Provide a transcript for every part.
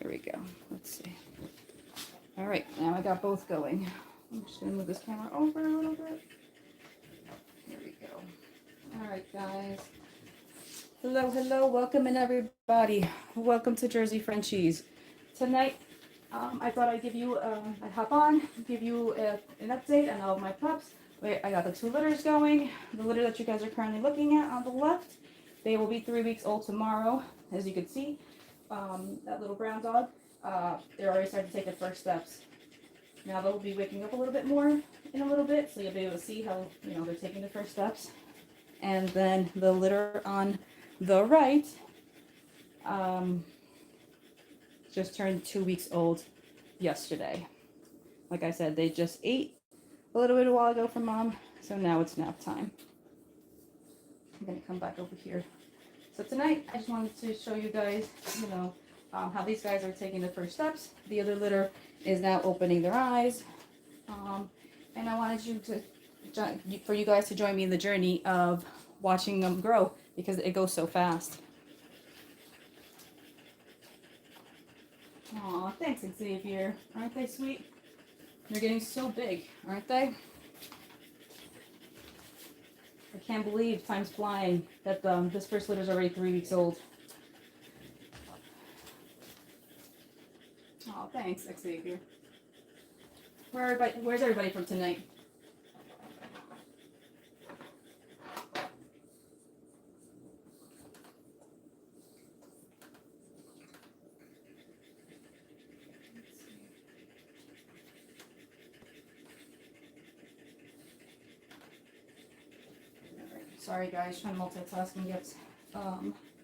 Here we go. Let's see. All right, now I got both going. I'm just gonna move this camera over a little bit. Here we go. All right, guys. Hello, hello, welcome in everybody. Welcome to Jersey Frenchies. Tonight, I thought I'd give you, I'd hop on, give you an update on all of my pups. Wait, I got the 2 litters going. The litter that you guys are currently looking at on the left, they will be 3 weeks old tomorrow, as you can see. That little brown dog, they're already starting to take their first steps. Now they'll be waking up a little bit more in a little bit, so you'll be able to see how, you know, they're taking their first steps. And then the litter on the right, just turned 2 weeks old yesterday. Like I said, they just ate a little bit a while ago from mom, so now it's nap time. I'm gonna come back over here. So tonight, I just wanted to show you guys, you know, how these guys are taking their first steps. The other litter is now opening their eyes. And I wanted for you guys to join me in the journey of watching them grow, because it goes so fast. Aw, thanks, Xavier. Aren't they sweet? They're getting so big, aren't they? I can't believe time's flying that this first litter is already 3 weeks old. Oh, thanks, Xavier. Where's everybody from tonight? Sorry guys, trying to multitask and get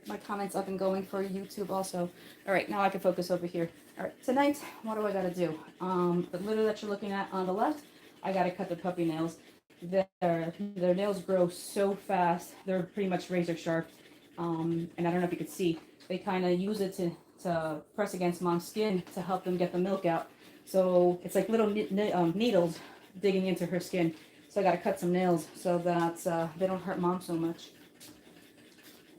my comments up and going for YouTube also. All right, now I can focus over here. All right, tonight, what do I gotta do? The litter that you're looking at on the left, I gotta cut the puppy nails. Their nails grow so fast, they're pretty much razor sharp. And I don't know if you can see, they kind of use it to press against mom's skin to help them get the milk out. So it's like little needles digging into her skin. So I got to cut some nails so that they don't hurt mom so much.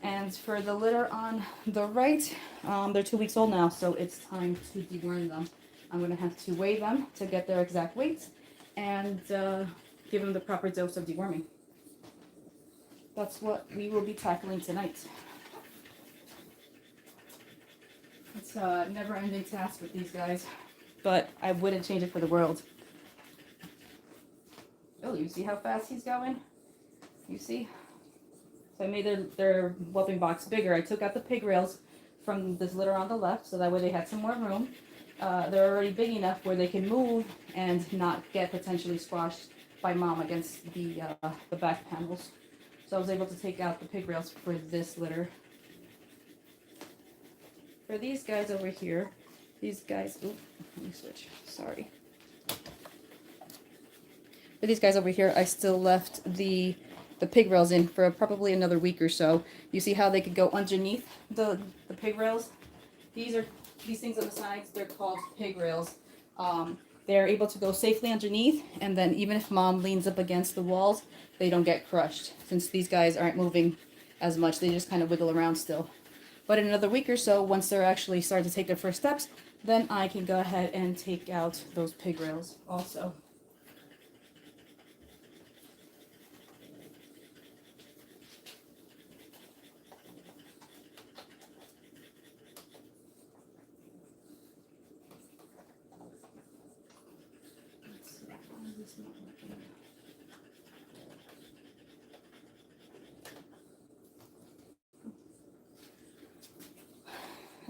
And for the litter on the right, they're 2 weeks old now, so it's time to deworm them. I'm going to have to weigh them to get their exact weight and give them the proper dose of deworming. That's what we will be tackling tonight. It's a never-ending task with these guys, but I wouldn't change it for the world. Oh, you see how fast he's going? You see? So I made their whelping box bigger. I took out the pig rails from this litter on the left, so that way they had some more room. They're already big enough where they can move and not get potentially squashed by mom against the back panels. So I was able to take out the pig rails for this litter. For these guys over here, these guys, ooh, let me switch, sorry. For these guys over here, I still left the pig rails in for probably another week or so. You see how they could go underneath the pig rails? These things on the sides, they're called pig rails. They're able to go safely underneath, and then even if mom leans up against the walls, they don't get crushed. Since these guys aren't moving as much, they just kind of wiggle around still. But in another week or so, once they're actually starting to take their first steps, then I can go ahead and take out those pig rails also.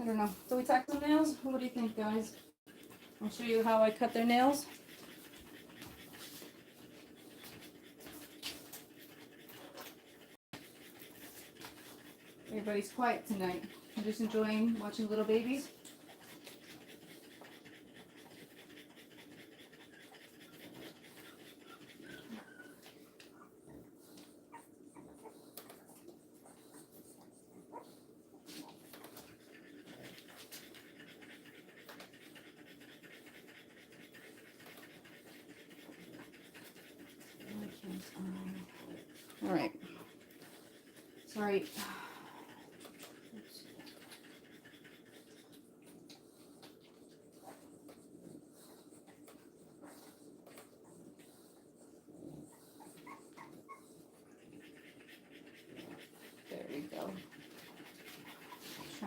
I don't know. So we tack some nails? What do you think, guys? I'll show you how I cut their nails. Everybody's quiet tonight. I'm just enjoying watching little babies. All right. Sorry.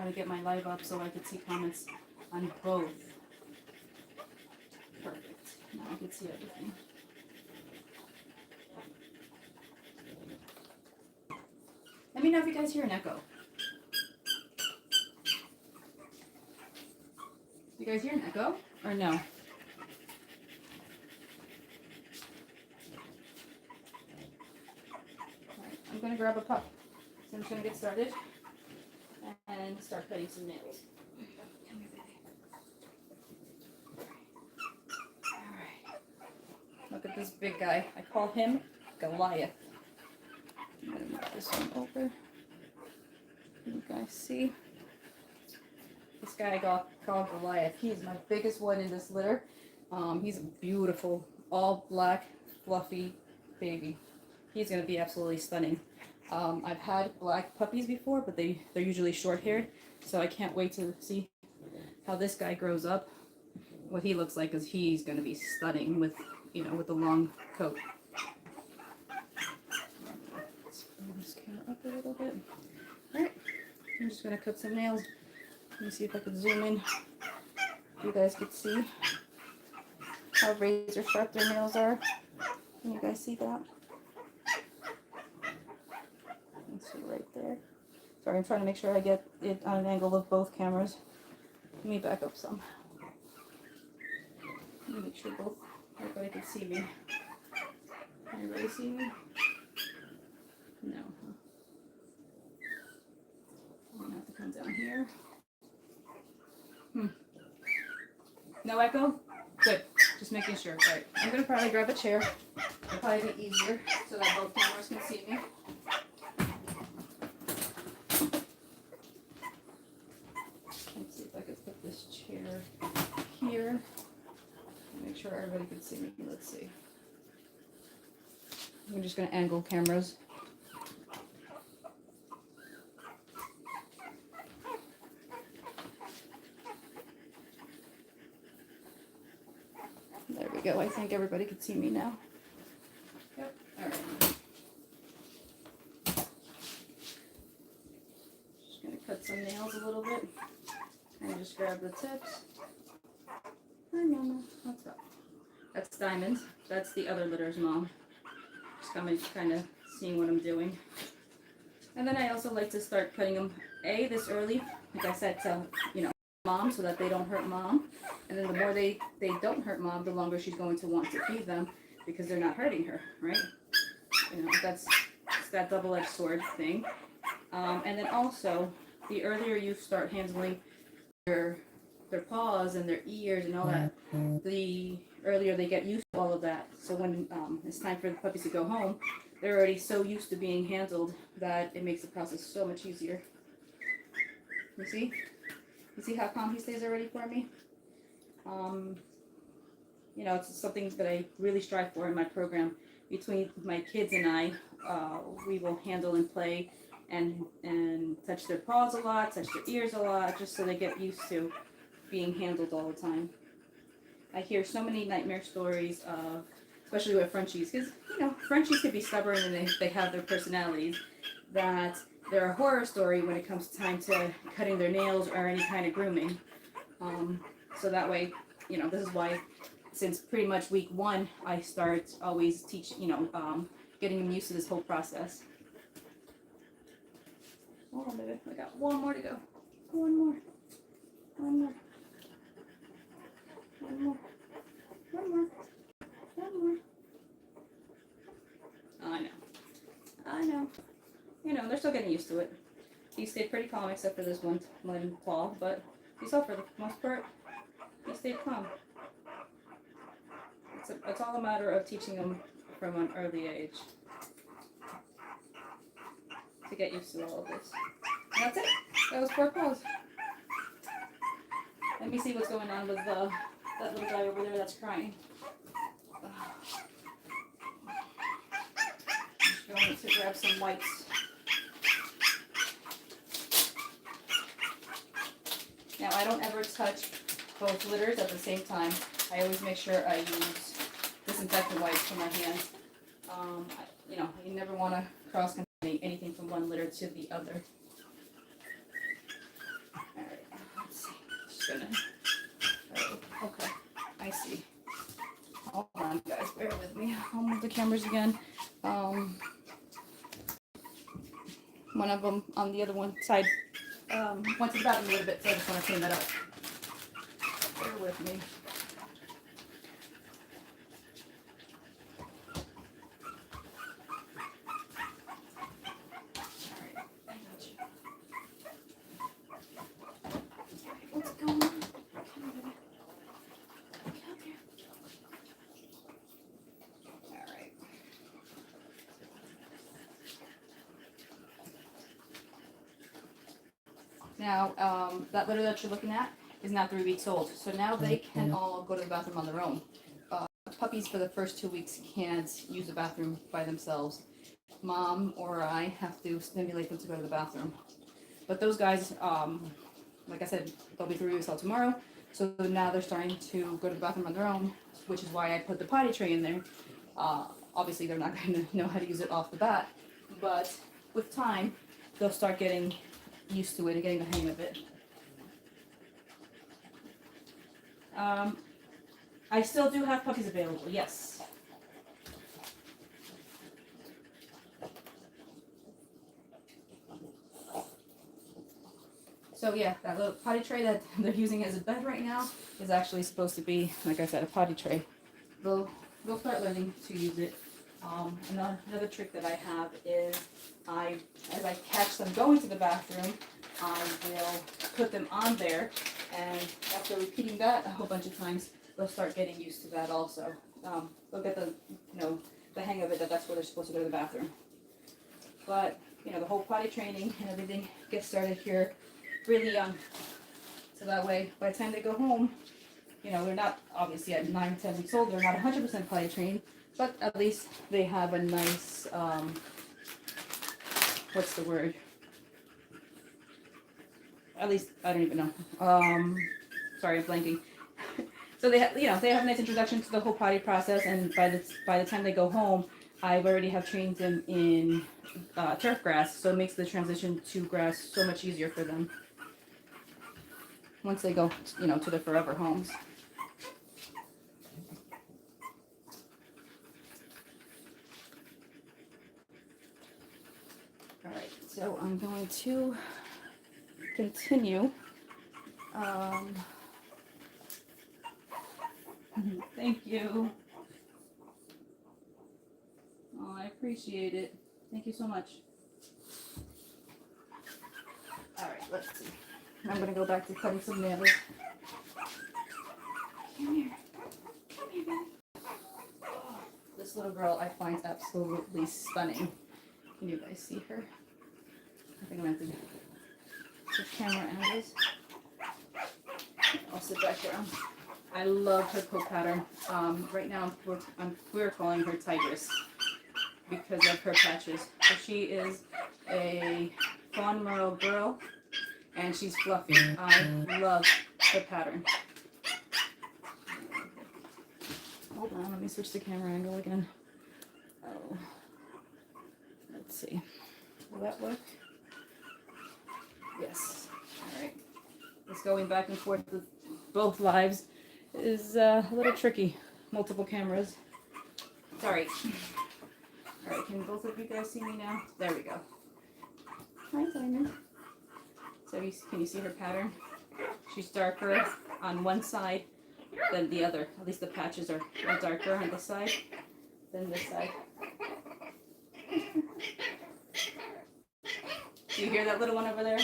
try to get my live up so I could see comments on both. Perfect. Now I can see everything. Let me know if you guys hear an echo. You guys hear an echo or no? Alright, I'm going to grab a pup. So I'm just going to get started and start cutting some nails. Come here, baby. Alright. Look at this big guy. I call him Goliath. I'm going to move this one over. You guys see? This guy I got called Goliath. He is my biggest one in this litter. He's a beautiful, all black, fluffy baby. He's going to be absolutely stunning. I've had black puppies before, but they're usually short-haired, so I can't wait to see how this guy grows up, what he looks like, because he's going to be stunning with, you know, with the long coat. Let's pull this camera up a little bit. All right, I'm just going to cut some nails. Let me see if I can zoom in. You guys can see how razor sharp their nails are. Can you guys see that? Let's see right there. Sorry, I'm trying to make sure I get it on an angle of both cameras. Let me back up some. Let me make sure everybody can see me. Can everybody see me? No. I'm gonna have to come down here. No echo? Good. Just making sure. All right. I'm going to probably grab a chair. It'll probably be easier so that both cameras can see me. Let's see if I can put this chair here. Make sure everybody can see me. Let's see. I'm just going to angle cameras. There we go. I think everybody can see me now. Yep. All right. Just going to cut some nails a little bit. And just grab the tips. Hi, Mama. What's up? That's Diamond. That's the other litter's mom. Just kind of seeing what I'm doing. And then I also like to start cutting them this early. Like I said, to, you know, mom so that they don't hurt mom. And then the more they don't hurt mom, the longer she's going to want to feed them because they're not hurting her, right? You know, it's that double-edged sword thing. And then also, the earlier you start handling their paws and their ears and all that, the earlier they get used to all of that. So when it's time for the puppies to go home, they're already so used to being handled that it makes the process so much easier. You see? You see how calm he stays already for me? You know, it's something that I really strive for in my program. Between my kids and I, we will handle and play and touch their paws a lot, touch their ears a lot, just so they get used to being handled all the time. I hear so many nightmare stories of, especially with Frenchies, because, you know, Frenchies can be stubborn and they have their personalities, that they're a horror story when it comes time to cutting their nails or any kind of grooming. So that way, you know, this is why, since pretty much week 1, I start always teaching, you know, getting them used to this whole process. Hold on, baby. I got one more to go. One more. One more. One more. One more. One more. I know. I know. You know, they're still getting used to it. He stayed pretty calm except for this one claw, but he saw for the most part, he stayed calm. It's all a matter of teaching them from an early age to get used to all of this. And that's it. That was 4 paws. Let me see what's going on with that little guy over there that's crying. Just going to grab some wipes. Now, I don't ever touch both litters at the same time. I always make sure I use disinfectant wipes for my hands. You know, you never want to cross-contaminate anything from one litter to the other. gonna. Oh, okay, I see. Hold on, guys, bear with me. I'll move the cameras again. One of them on the other one side went to the bathroom a little bit, so I just want to clean that up. Bear with me. Now, that litter that you're looking at is now 3 weeks old, so now they can all go to the bathroom on their own. Puppies for the first 2 weeks can't use the bathroom by themselves. Mom or I have to stimulate them to go to the bathroom. But those guys, like I said, they'll be 3 weeks old tomorrow, so now they're starting to go to the bathroom on their own, which is why I put the potty tray in there. Obviously, they're not going to know how to use it off the bat, but with time, they'll start getting used to it and getting the hang of it. I still do have puppies available, yes. So yeah, that little potty tray that they're using as a bed right now is actually supposed to be, like I said, a potty tray. They'll start learning to use it. Another trick that I have is as I catch them going to the bathroom, I will put them on there, and after repeating that a whole bunch of times, they'll start getting used to that also. They'll get the hang of it, that's where they're supposed to go to the bathroom. But, the whole potty training and everything gets started here really young. So that way, by the time they go home, they're not, obviously at 9, 10 weeks old, they're not 100% potty trained, but at least they have a nice, what's the word? At least, I don't even know. Sorry, I'm blanking. So they have a nice introduction to the whole potty process, and by the time they go home, I've already have trained them in turf grass, so it makes the transition to grass so much easier for them once they go, to their forever homes. All right, so I'm going to continue. Thank you. Oh, I appreciate it. Thank you so much. All right, let's see. I'm going to go back to cutting some nails. Come here. Come here, baby. Oh, this little girl I find absolutely stunning. Can you guys see her? I think I'm going to have to switch camera angles. I'll sit back down. I love her coat pattern. Right now we're calling her Tigress because of her patches. So she is a fawn merle girl, and she's fluffy. I love her pattern. Hold on, let me switch the camera angle again. Oh, let's see. Will that work? Yes. All right. Just going back and forth with both lives is a little tricky. Multiple cameras. Sorry. All right, can both of you guys see me now? There we go. Hi, Simon. So can you see her pattern? She's darker on one side than the other. At least the patches are darker on this side than this side. Do you hear that little one over there?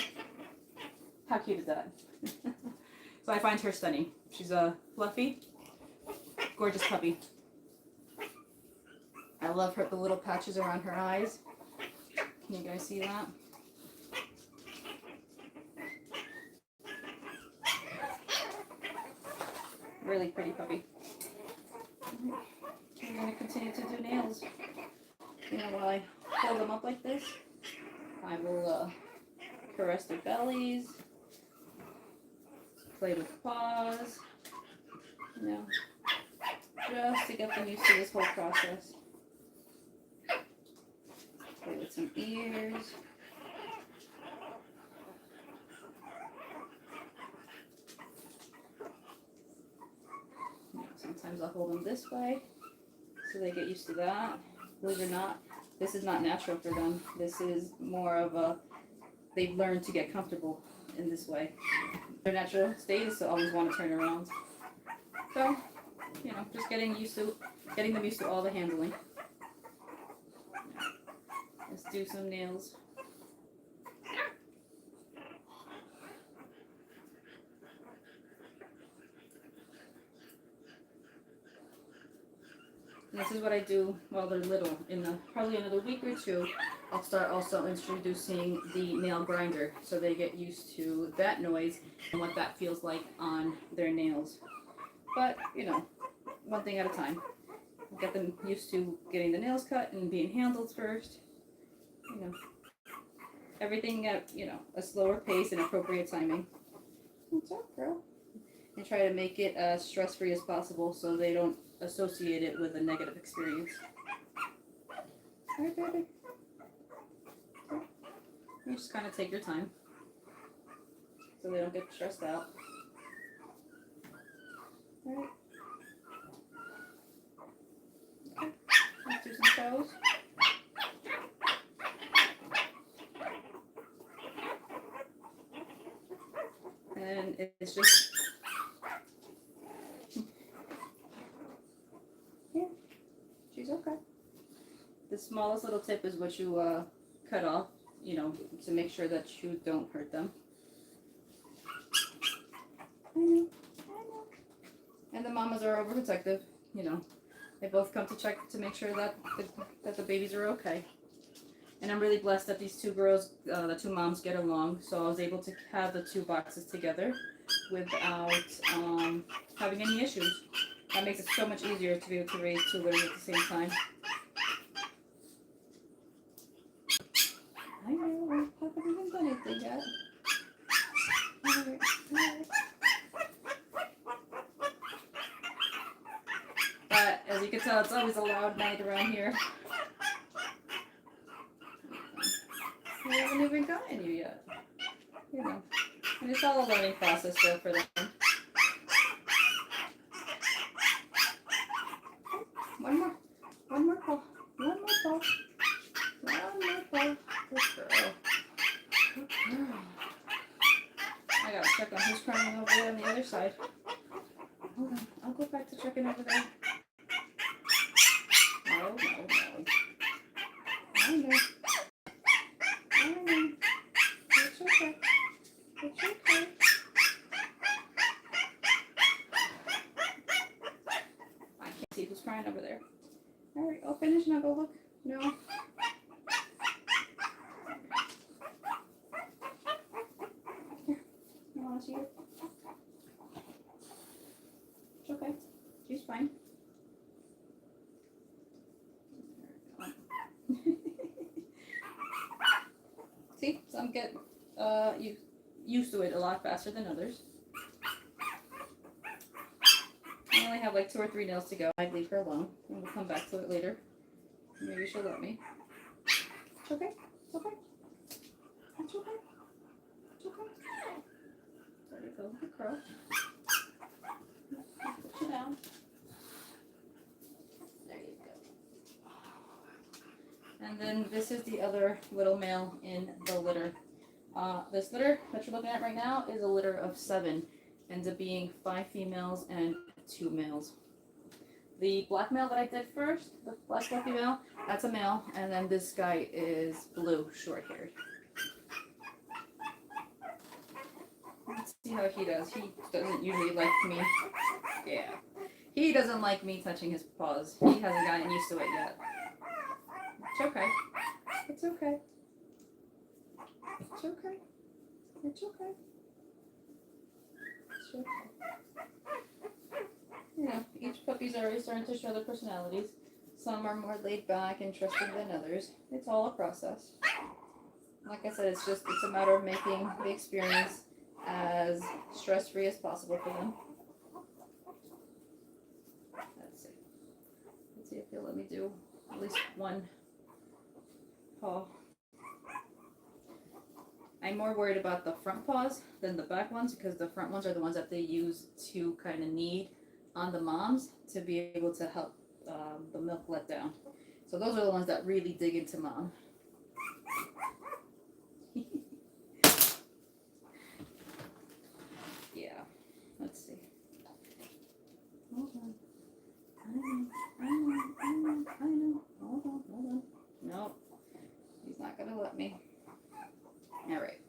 How cute is that? So I find her stunning. She's a fluffy, gorgeous puppy. I love the little patches around her eyes. Can you guys see that? Really pretty puppy. I'm going to continue to do nails. While I hold them up like this, I will caress their bellies, play with paws, just to get them used to this whole process. Play with some ears. Sometimes I'll hold them this way so they get used to that. Believe it or not, this is not natural for them. This is more of a, they've learned to get comfortable in this way. Their natural state is to always want to turn around. So, you know, just getting them used to all the handling. Let's do some nails. And this is what I do while they're little. In probably another week or two, I'll start also introducing the nail grinder so they get used to that noise and what that feels like on their nails. But, you know, one thing at a time. Get them used to getting the nails cut and being handled first. You know, everything at, you know, a slower pace and appropriate timing. What's up, girl? And try to make it as stress-free as possible so they don't associate it with a negative experience. All right, baby. You just kind of take your time so they don't get stressed out. All right. Okay. Let's do some toes. And it's just, yeah, she's okay. The smallest little tip is what you cut off, you know, to make sure that you don't hurt them. I know. And the mamas are overprotective, you know. They both come to check to make sure that the babies are okay. And I'm really blessed that these two girls, the two moms, get along. So I was able to have the two boxes together without having any issues. That makes it so much easier to be able to raise two litters at the same time. I know, I haven't even done anything yet. Alright. But as you can tell, it's always a loud night around here. We haven't even gotten you yet. You know. And it's all a learning process still for them. One more paw. One more paw. One more paw. Good girl. Good girl. I gotta check on who's crying over there on the other side. Hold on. I'll go back to checking over there. No. I know. It's okay. It's okay. I can't see who's crying over there. Alright, I'll finish and I'll go look. No. Here. You want to see her? It's okay. She's fine. See, some get used to it a lot faster than others. I only have like 2 or 3 nails to go. I'd leave her alone, and we'll come back to it later. Maybe she'll let me. It's okay. It's okay. It's okay. It's okay. There you go. Good girl. Put you down. There you go. And then this is the other little male in the litter. This litter that you're looking at right now is a litter of 7. Ends up being 5 females and 2 males. The black male that I did first, the black fluffy male, that's a male, and then this guy is blue, short-haired. Let's see how he does. He doesn't usually like me. Yeah. He doesn't like me touching his paws. He hasn't gotten used to it yet. It's okay. It's okay. It's okay. It's okay. It's okay. You know, each puppy's already starting to show their personalities. Some are more laid back and trusting than others. It's all a process. Like I said, it's a matter of making the experience as stress-free as possible for them. Let's see. Let's see if they'll let me do at least one paw. I'm more worried about the front paws than the back ones because the front ones are the ones that they use to kind of knead on the moms to be able to help the milk let down. So those are the ones that really dig into mom. Yeah, let's see. Hold on. I know. Hold on. Nope. He's not gonna let me. Alright.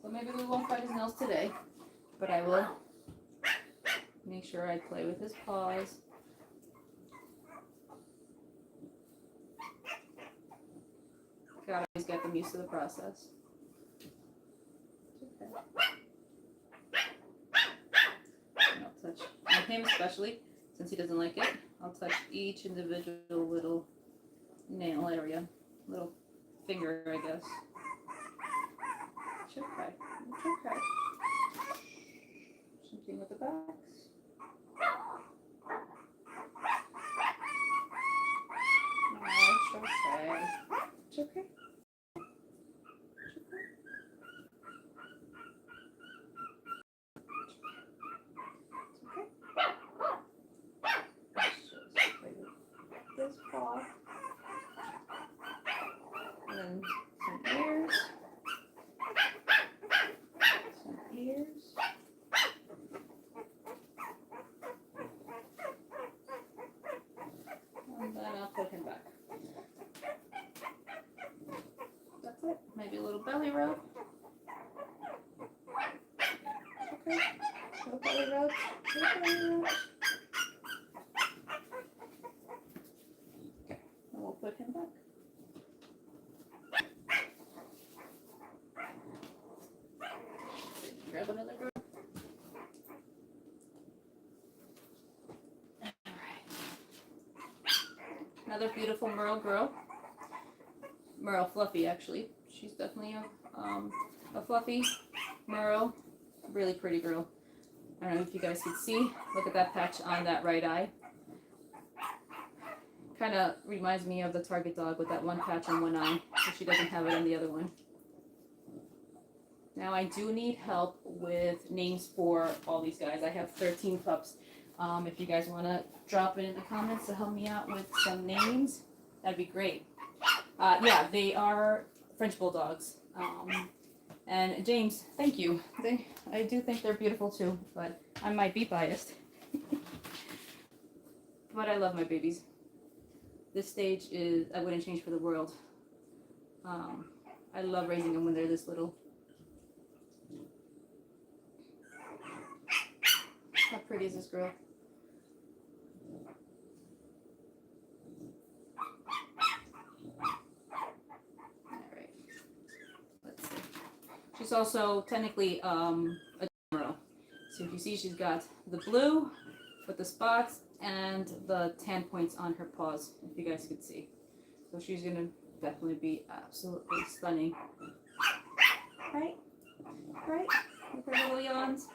So maybe we won't cut his nails today, but I will make sure I play with his paws. Gotta always get them used to the process. Okay. And I'll touch on him especially, since he doesn't like it. I'll touch each individual little nail area, little finger, I guess. It's okay. It's okay. Something with the backs. No, it's okay. It's okay. This paw, and then some ears, and then I'll put him back. That's it. Maybe a little belly rub. Okay. Little belly rub. Little belly rub. And we'll put him back. Grab another girl. Another beautiful Merle girl. Merle Fluffy, actually. She's definitely a fluffy Merle. Really pretty girl. I don't know if you guys can see. Look at that patch on that right eye. Kind of reminds me of the Target dog with that one patch on one eye. So she doesn't have it on the other one. Now I do need help with names for all these guys. I have 13 pups. If you guys want to drop it in the comments to help me out with some names, that'd be great. Yeah, they are French Bulldogs. And James, thank you. I do think they're beautiful too, but I might be biased. But I love my babies. This stage is, I wouldn't change for the world. I love raising them when they're this little. How pretty is this girl? Alright. Let's see. She's also technically a Merle. So if you see, she's got the blue with the spots and the tan points on her paws, if you guys could see. So she's gonna definitely be absolutely stunning. Right? Right? With her little yawns.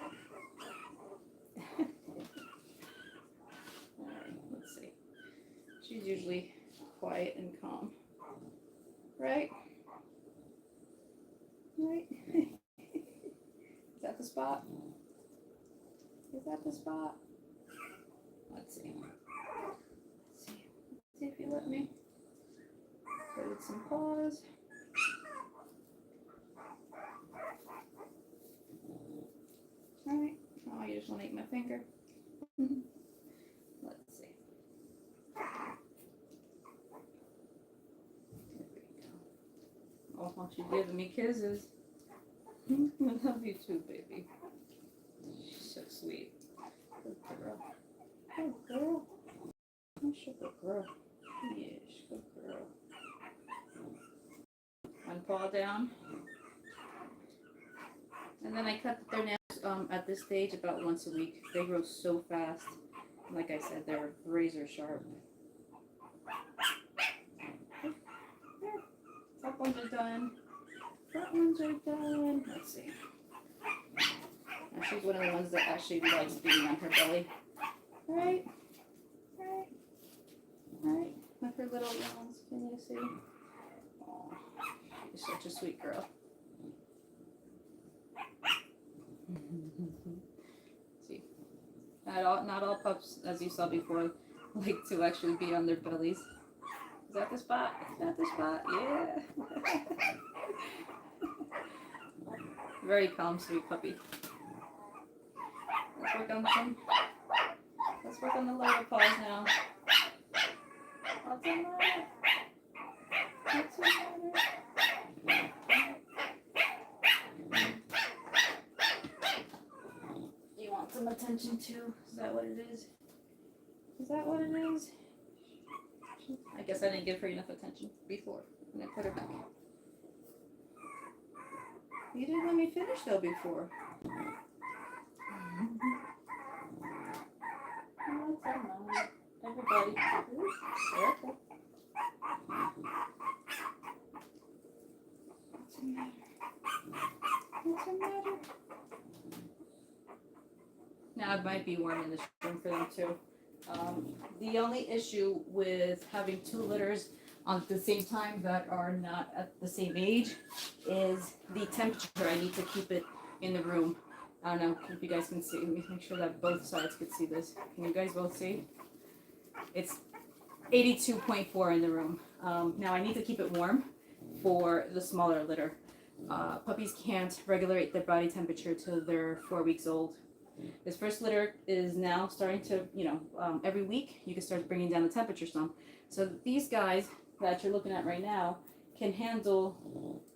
Alright, let's see. She's usually quiet and calm. Right? Right? Is that the spot? Is that the spot? Let's see. Let's see. Let's see if you let me. Play with some paws. Alright. Oh, you just want to eat my finger. Let's see. There we go. Oh, won't you giving me kisses? I love you too, baby. She's so sweet. Good girl. Good girl. Oh, she's a good girl. Yes, good girl. One paw down. And then I cut their nails at this stage about once a week. They grow so fast. Like I said, they're razor sharp. Top ones are done. Front ones are done. Let's see. Now she's one of the ones that actually likes being on her belly. Right? Right? Right? With her little yawns. Can you see? Oh, she's such a sweet girl. See. Not all pups, as you saw before, like to actually be on their bellies. Is that the spot? Is that the spot? Yeah. Very calm, sweet puppy. Let's work on some. Let's work on the lower paws now. What's the matter? What's the matter? You want some attention too? Is that what it is? Is that what it is? I guess I didn't give her enough attention before, and I put her back. You didn't let me finish though before. Oh, that's annoying. Everybody. Careful. What's the matter? What's the matter? Now it might be warm in this room for them too. The only issue with having two litters on the same time that are not at the same age is the temperature. I need to keep it in the room. I don't know if you guys can see. Let me make sure that both sides could see this. Can you guys both see? It's 82.4 in the room. Now I need to keep it warm for the smaller litter. Puppies can't regulate their body temperature till they're 4 weeks old. This first litter is now starting to, every week you can start bringing down the temperature some. So these guys that you're looking at right now can handle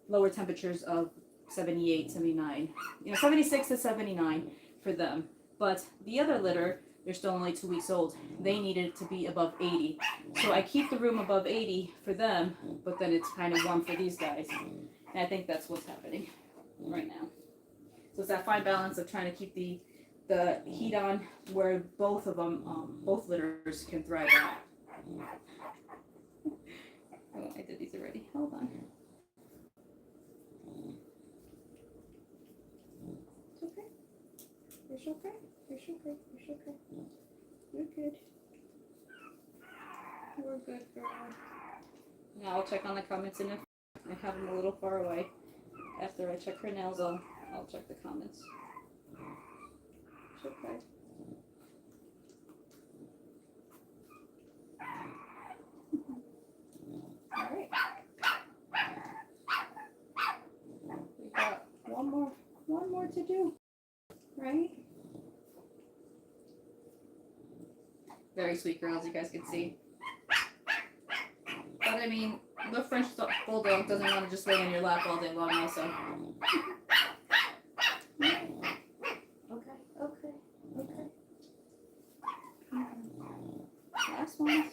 lower temperatures of 78, 79, 76 to 79 for them. But the other litter, they're still only 2 weeks old. They needed to be above 80. So I keep the room above 80 for them, but then it's kind of warm for these guys. And I think that's what's happening right now. So it's that fine balance of trying to keep the heat on where both of them, both litters can thrive on. Oh, I did these already. Hold on. It's okay. It's okay. It's okay. It's okay. You're good. We're good, girl. Now I'll check on the comments, and if I have them a little far away, after I check her nails, I'll check the comments. It's okay. All right. We got one more to do, right? Very sweet girls, you guys can see. But I mean, the French bulldog doesn't want to just lay on your lap all day long, also. Okay. Last ones.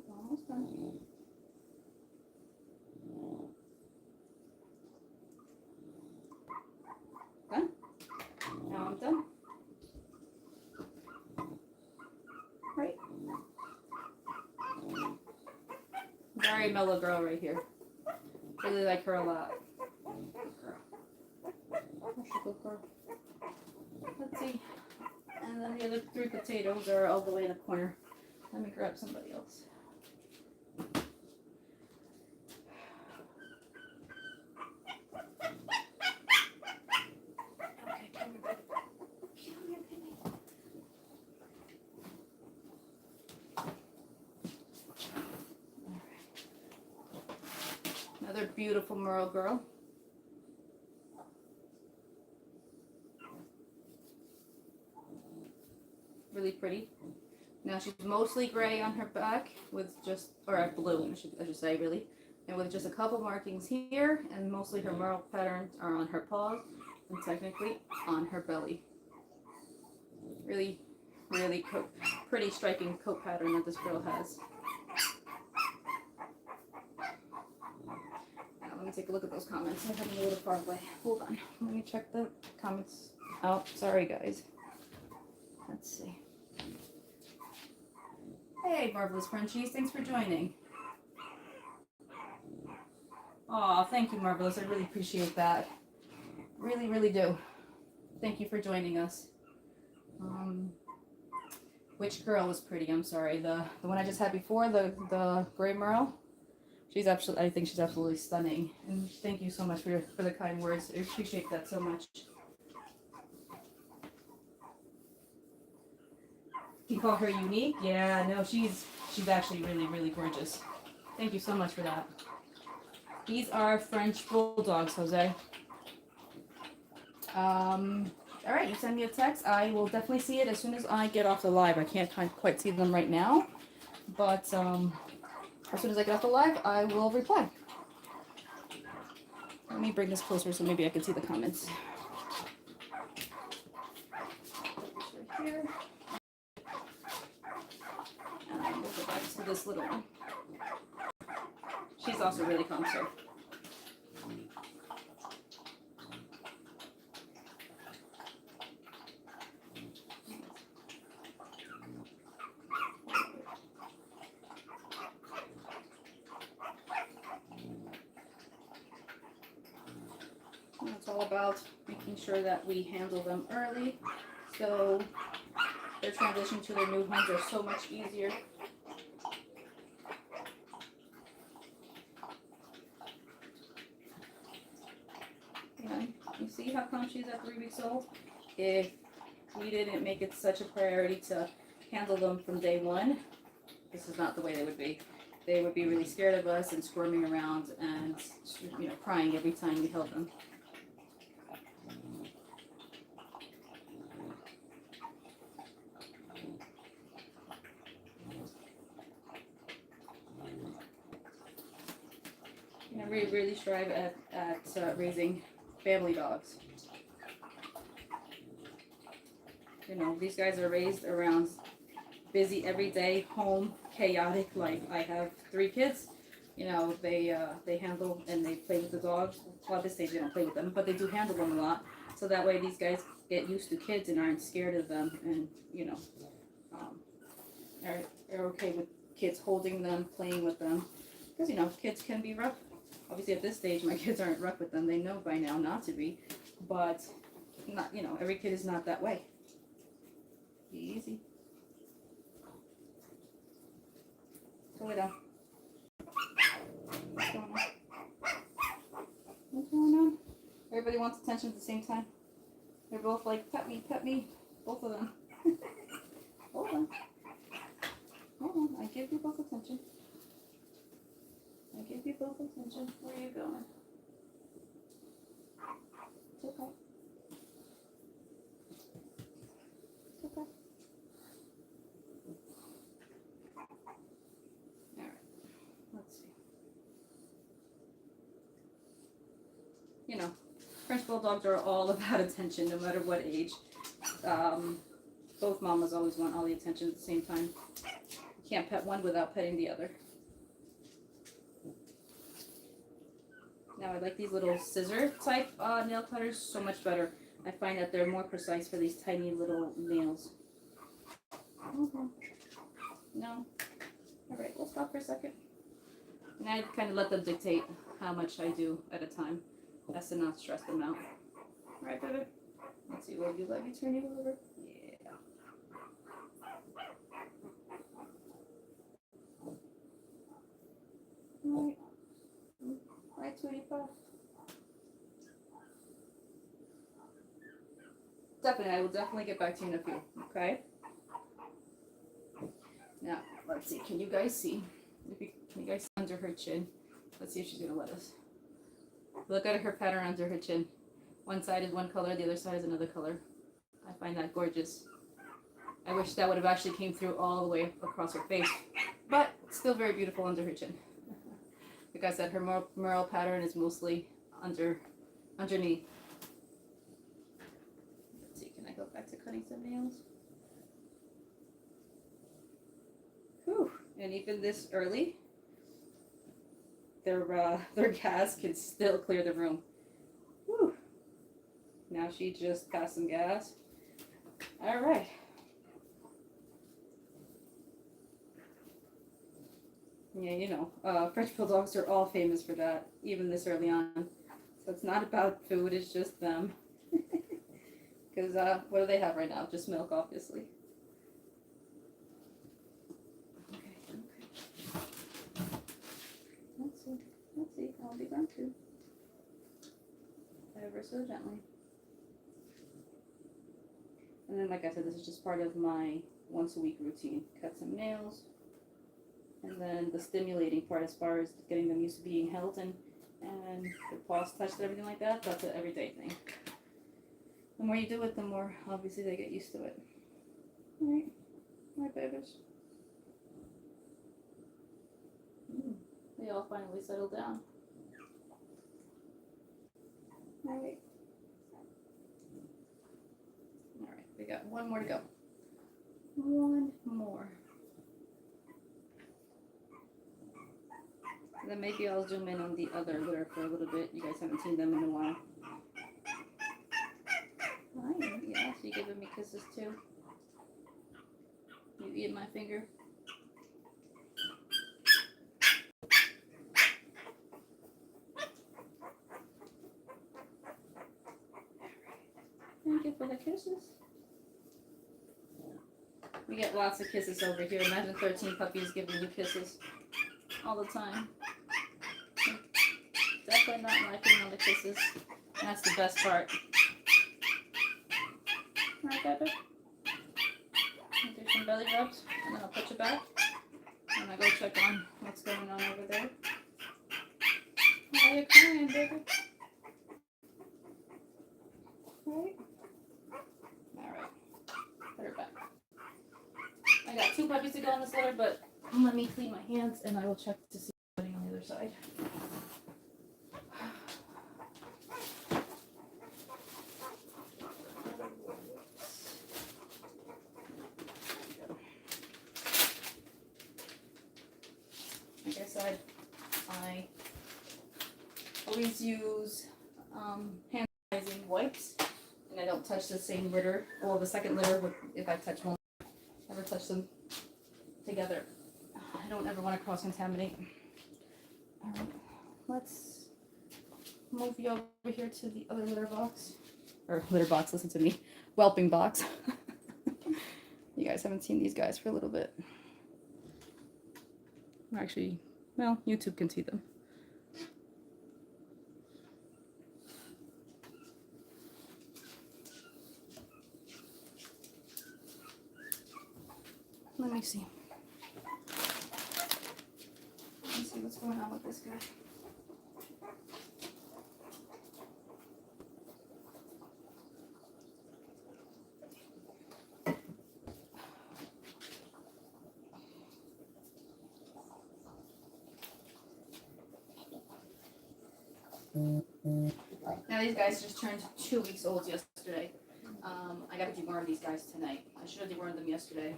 Almost done. Done? Now I'm done. Right? Very mellow girl right here. Really like her a lot. Good girl. Let's see. And then the other 3 potatoes are all the way in the corner. Let me grab somebody else. Okay, come here. Another beautiful Merle girl. Really pretty. Now she's mostly gray on her back with just, or blue, I should say, really, and with just a couple markings here, and mostly her Merle patterns are on her paws and technically on her belly. Really, really pretty striking coat pattern that this girl has. Now let me take a look at those comments. I have them a little far away. Hold on. Let me check the comments out. Sorry, guys. Let's see. Hey, Marvelous Frenchies, thanks for joining. Aw, thank you, Marvelous. I really appreciate that. Really, really do. Thank you for joining us. Which girl was pretty? I'm sorry. The one I just had before, the gray Merle. She's absolutely, I think she's absolutely stunning. And thank you so much for the kind words. I appreciate that so much. You call her unique? Yeah, no, she's actually really, really gorgeous. Thank you so much for that. These are French Bulldogs, Jose. All right, you send me a text. I will definitely see it as soon as I get off the live. I can't quite see them right now, but as soon as I get off the live, I will reply. Let me bring this closer so maybe I can see the comments. Right here. And we'll go back to this little one. She's also really calm, so. It's all about making sure that we handle them early, so their transition to their new homes are so much easier. And you see how calm she is at 3 weeks old? If we didn't make it such a priority to handle them from day one, this is not the way they would be. They would be really scared of us and squirming around and, you know, crying every time we held them. We really strive at raising family dogs. You know, these guys are raised around busy everyday home, chaotic life. I have 3 kids. You know, they handle and they play with the dogs. Well, at this stage they don't play with them, but they do handle them a lot. So that way these guys get used to kids and aren't scared of them, and you know, are okay with kids holding them, playing with them, because you know kids can be rough. Obviously, at this stage, my kids aren't rough with them. They know by now not to be, but not, you know, every kid is not that way. Easy. Go lay down. What's going on? What's going on? Everybody wants attention at the same time. They're both like, pet me, both of them. Hold on. Hold on. I give you both attention. I give you both attention. Where are you going? It's okay. It's okay. Alright. Let's see. You know, French Bulldogs are all about attention, no matter what age. Both mamas always want all the attention at the same time. You can't pet one without petting the other. Now I like these little scissor type nail cutters so much better. I find that they're more precise for these tiny little nails. Okay. No. Alright, we'll stop for a second. And I kind of let them dictate how much I do at a time. That's to not stress them out. Alright, baby. Let's see, will you let me turn you over? Yeah. Alright. Right, sweetie pie. Definitely, I will definitely get back to you in a few, okay? Now, let's see, can you guys see? Can you guys see under her chin? Let's see if she's gonna let us. Look at her pattern under her chin. One side is one color, the other side is another color. I find that gorgeous. I wish that would have actually came through all the way across her face, but still very beautiful under her chin. Like I said, her merle pattern is mostly underneath. Let's see, can I go back to cutting some nails? Whew, and even this early, their gas can still clear the room. Whew. Now she just passed some gas. All right. Yeah, you know, French Bulldogs are all famous for that, even this early on. So it's not about food, it's just them. Because what do they have right now? Just milk, obviously. Okay. Let's see. I'll be going to. Ever so gently. And then, like I said, this is just part of my once a week routine. Cut some nails. And then the stimulating part as far as getting them used to being held and the paws touched and everything like that, that's an everyday thing. The more you do it, the more obviously they get used to it. Alright, my babies. They all finally settled down. Alright. Alright, we got one more to go. One more. And then maybe I'll zoom in on the other litter for a little bit. You guys haven't seen them in a while. Hi, yeah, so you giving me kisses too. You eat my finger. Thank you for the kisses. We get lots of kisses over here. Imagine 13 puppies giving you kisses all the time. Definitely not liking all the kisses. That's the best part. Alright, baby. I'll do some belly rubs, and then I'll put you back. And I go check on what's going on over there. Why are you crying, baby? Right? Alright. Put her back. I got 2 puppies to go on this litter, but let me clean my hands and I will check to see what's on the other side. Like I said, I always use hand sanitizing wipes, and I don't touch the same litter. Well, the second litter, if I touch one, never touch them together. I don't ever want to cross-contaminate. Alright, let's move you over here to the other litter box. Or litter box, listen to me. Whelping box. You guys haven't seen these guys for a little bit. Actually, well, YouTube can see them. Let me see. Let's see what's going on with this guy. Now these guys just turned 2 weeks old yesterday. I gotta deworm these guys tonight. I should have dewormed them yesterday,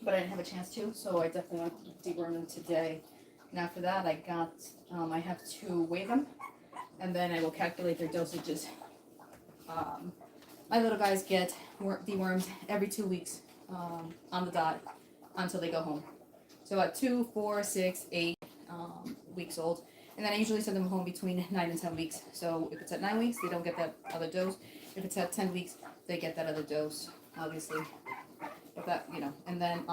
but I didn't have a chance to, so I definitely want to deworm them today. And after that, I have to weigh them, and then I will calculate their dosages. My little guys get dewormed every 2 weeks on the dot until they go home. So at 2, 4, 6, 8 weeks old. And then I usually send them home between 9 and 10 weeks. So if it's at 9 weeks, they don't get that other dose. If it's at 10 weeks, they get that other dose, obviously. But that, you know, and then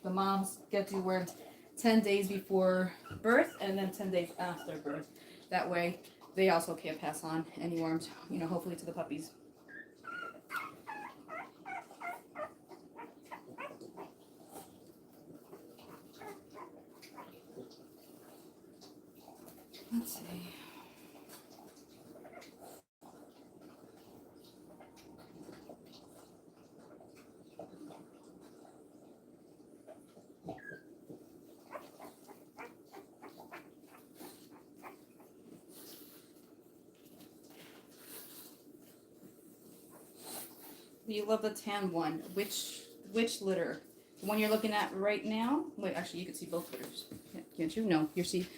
the moms get dewormed 10 days before birth and then 10 days after birth. That way, they also can't pass on any worms, you know, hopefully to the puppies. Let's see. You love the tan one. Which litter? The one you're looking at right now? Wait, actually, you can see both litters. Can't you? No, you see.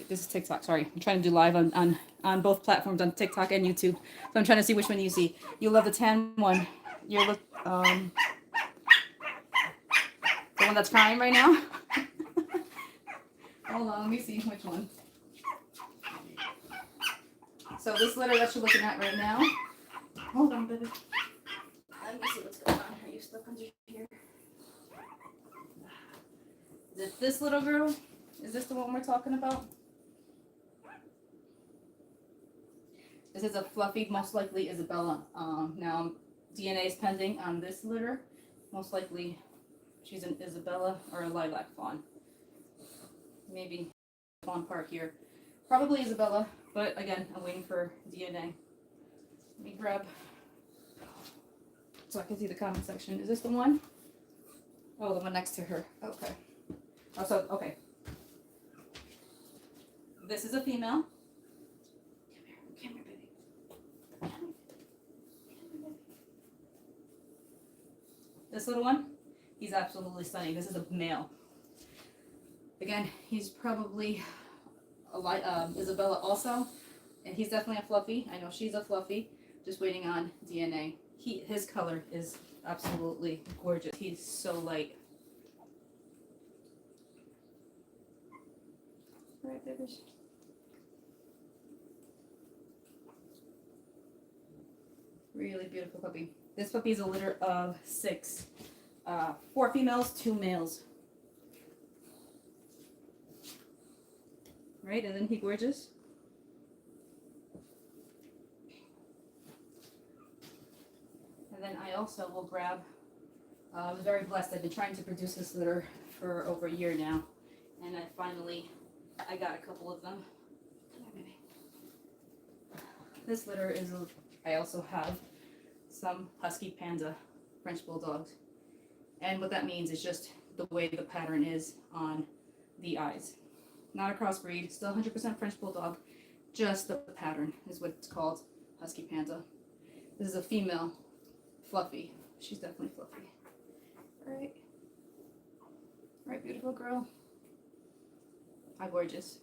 This is TikTok. Sorry, I'm trying to do live on both platforms, on TikTok and YouTube. So I'm trying to see which one you see. You love the tan one. You're the one that's crying right now. Hold on, let me see which one. So this litter that you're looking at right now. Hold on, baby. Let me see what's going on. Are you stuck under here? Is it this little girl? Is this the one we're talking about? This is a fluffy, most likely Isabella. Now DNA is pending on this litter. Most likely she's an Isabella or a lilac fawn. Maybe fawn part here. Probably Isabella, but again, I'm waiting for DNA. Let me grab so I can see the comment section. Is this the one? Oh, the one next to her. Okay. Oh, so, okay. This is a female. Come here, baby. Come here, baby. This little one, he's absolutely stunning. This is a male. Again, he's probably a Isabella also, and he's definitely a fluffy. I know she's a fluffy. Just waiting on DNA. His color is absolutely gorgeous. He's so light. All right, babies. Really beautiful puppy. This puppy is a litter of 6. 4 females, 2 males. Right, isn't he gorgeous? And then I also will grab, I was very blessed. I've been trying to produce this litter for over a year now. And I got a couple of them. Come here, baby. This litter is, I also have some Husky Panda French Bulldogs. And what that means is just the way the pattern is on the eyes. Not a crossbreed, still 100% French Bulldog, just the pattern is what it's called, Husky Panda. This is a female, fluffy. She's definitely fluffy. Right? Right, beautiful girl. Hi, gorgeous.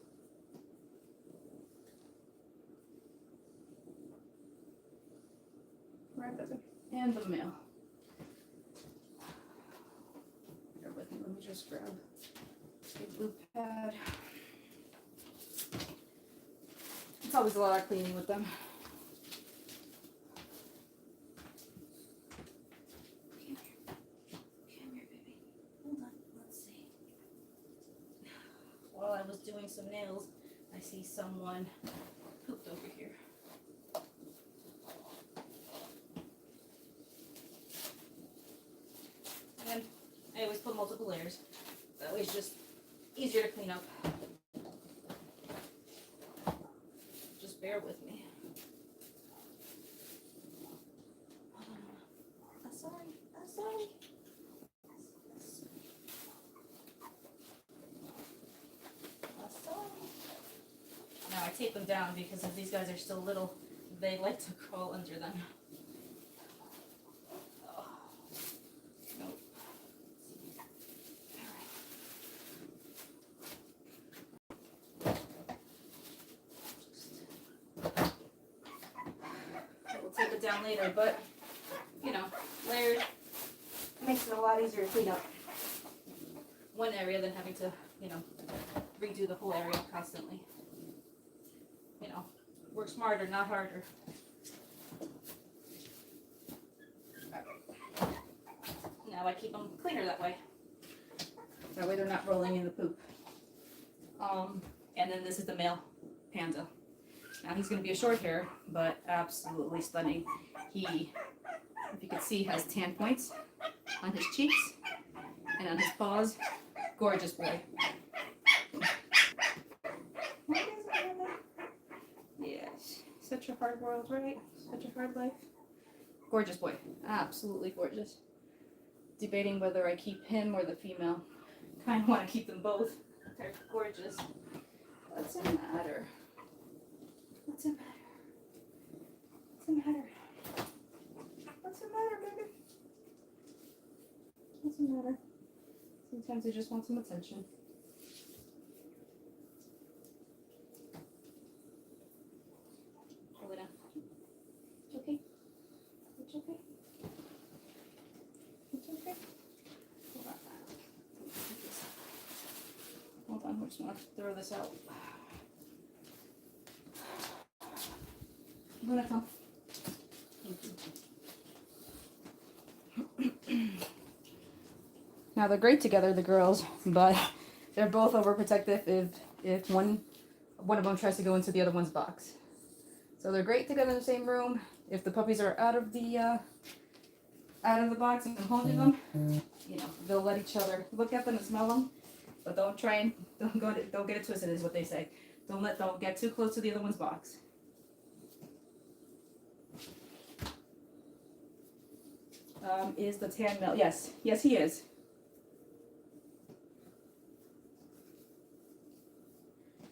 Right, baby. And the male. Bear with me, let me just grab a blue pad. It's always a lot of cleaning with them. Come here, baby. Hold on, let's see. While I was doing some nails, I see someone pooped over here. And I always put multiple layers. That way it's just easier to clean up. Just bear with me. I'm sorry. I'm sorry. I'm sorry. Now I tape them down because if these guys are still little, they like to crawl under them. Down later, but you know, layered makes it a lot easier to clean up one area than having to, you know, redo the whole area constantly. You know, work smarter, not harder. Now I keep them cleaner that way. That way they're not rolling in the poop. And then this is the male panda. Now he's going to be a short hair, but absolutely stunning. He, if you can see, has tan points on his cheeks and on his paws. Gorgeous boy. Yes, such a hard world, right? Such a hard life. Gorgeous boy, absolutely gorgeous. Debating whether I keep him or the female. Kind of want to keep them both. They're gorgeous. What's the matter? What's the matter? What's the matter? What's the matter, baby? What's the matter? Sometimes they just want some attention. Hold it down. It's okay. It's okay. It's okay. Hold on. Hold on, I just want to throw this out. You wanna come? Now they're great together, the girls, but they're both overprotective if one of them tries to go into the other one's box. So they're great together in the same room. If the puppies are out of the box and holding them, you know, they'll let each other look at them and smell them, but don't get it twisted, is what they say. Don't get too close to the other one's box. Is the tan male? Yes, he is.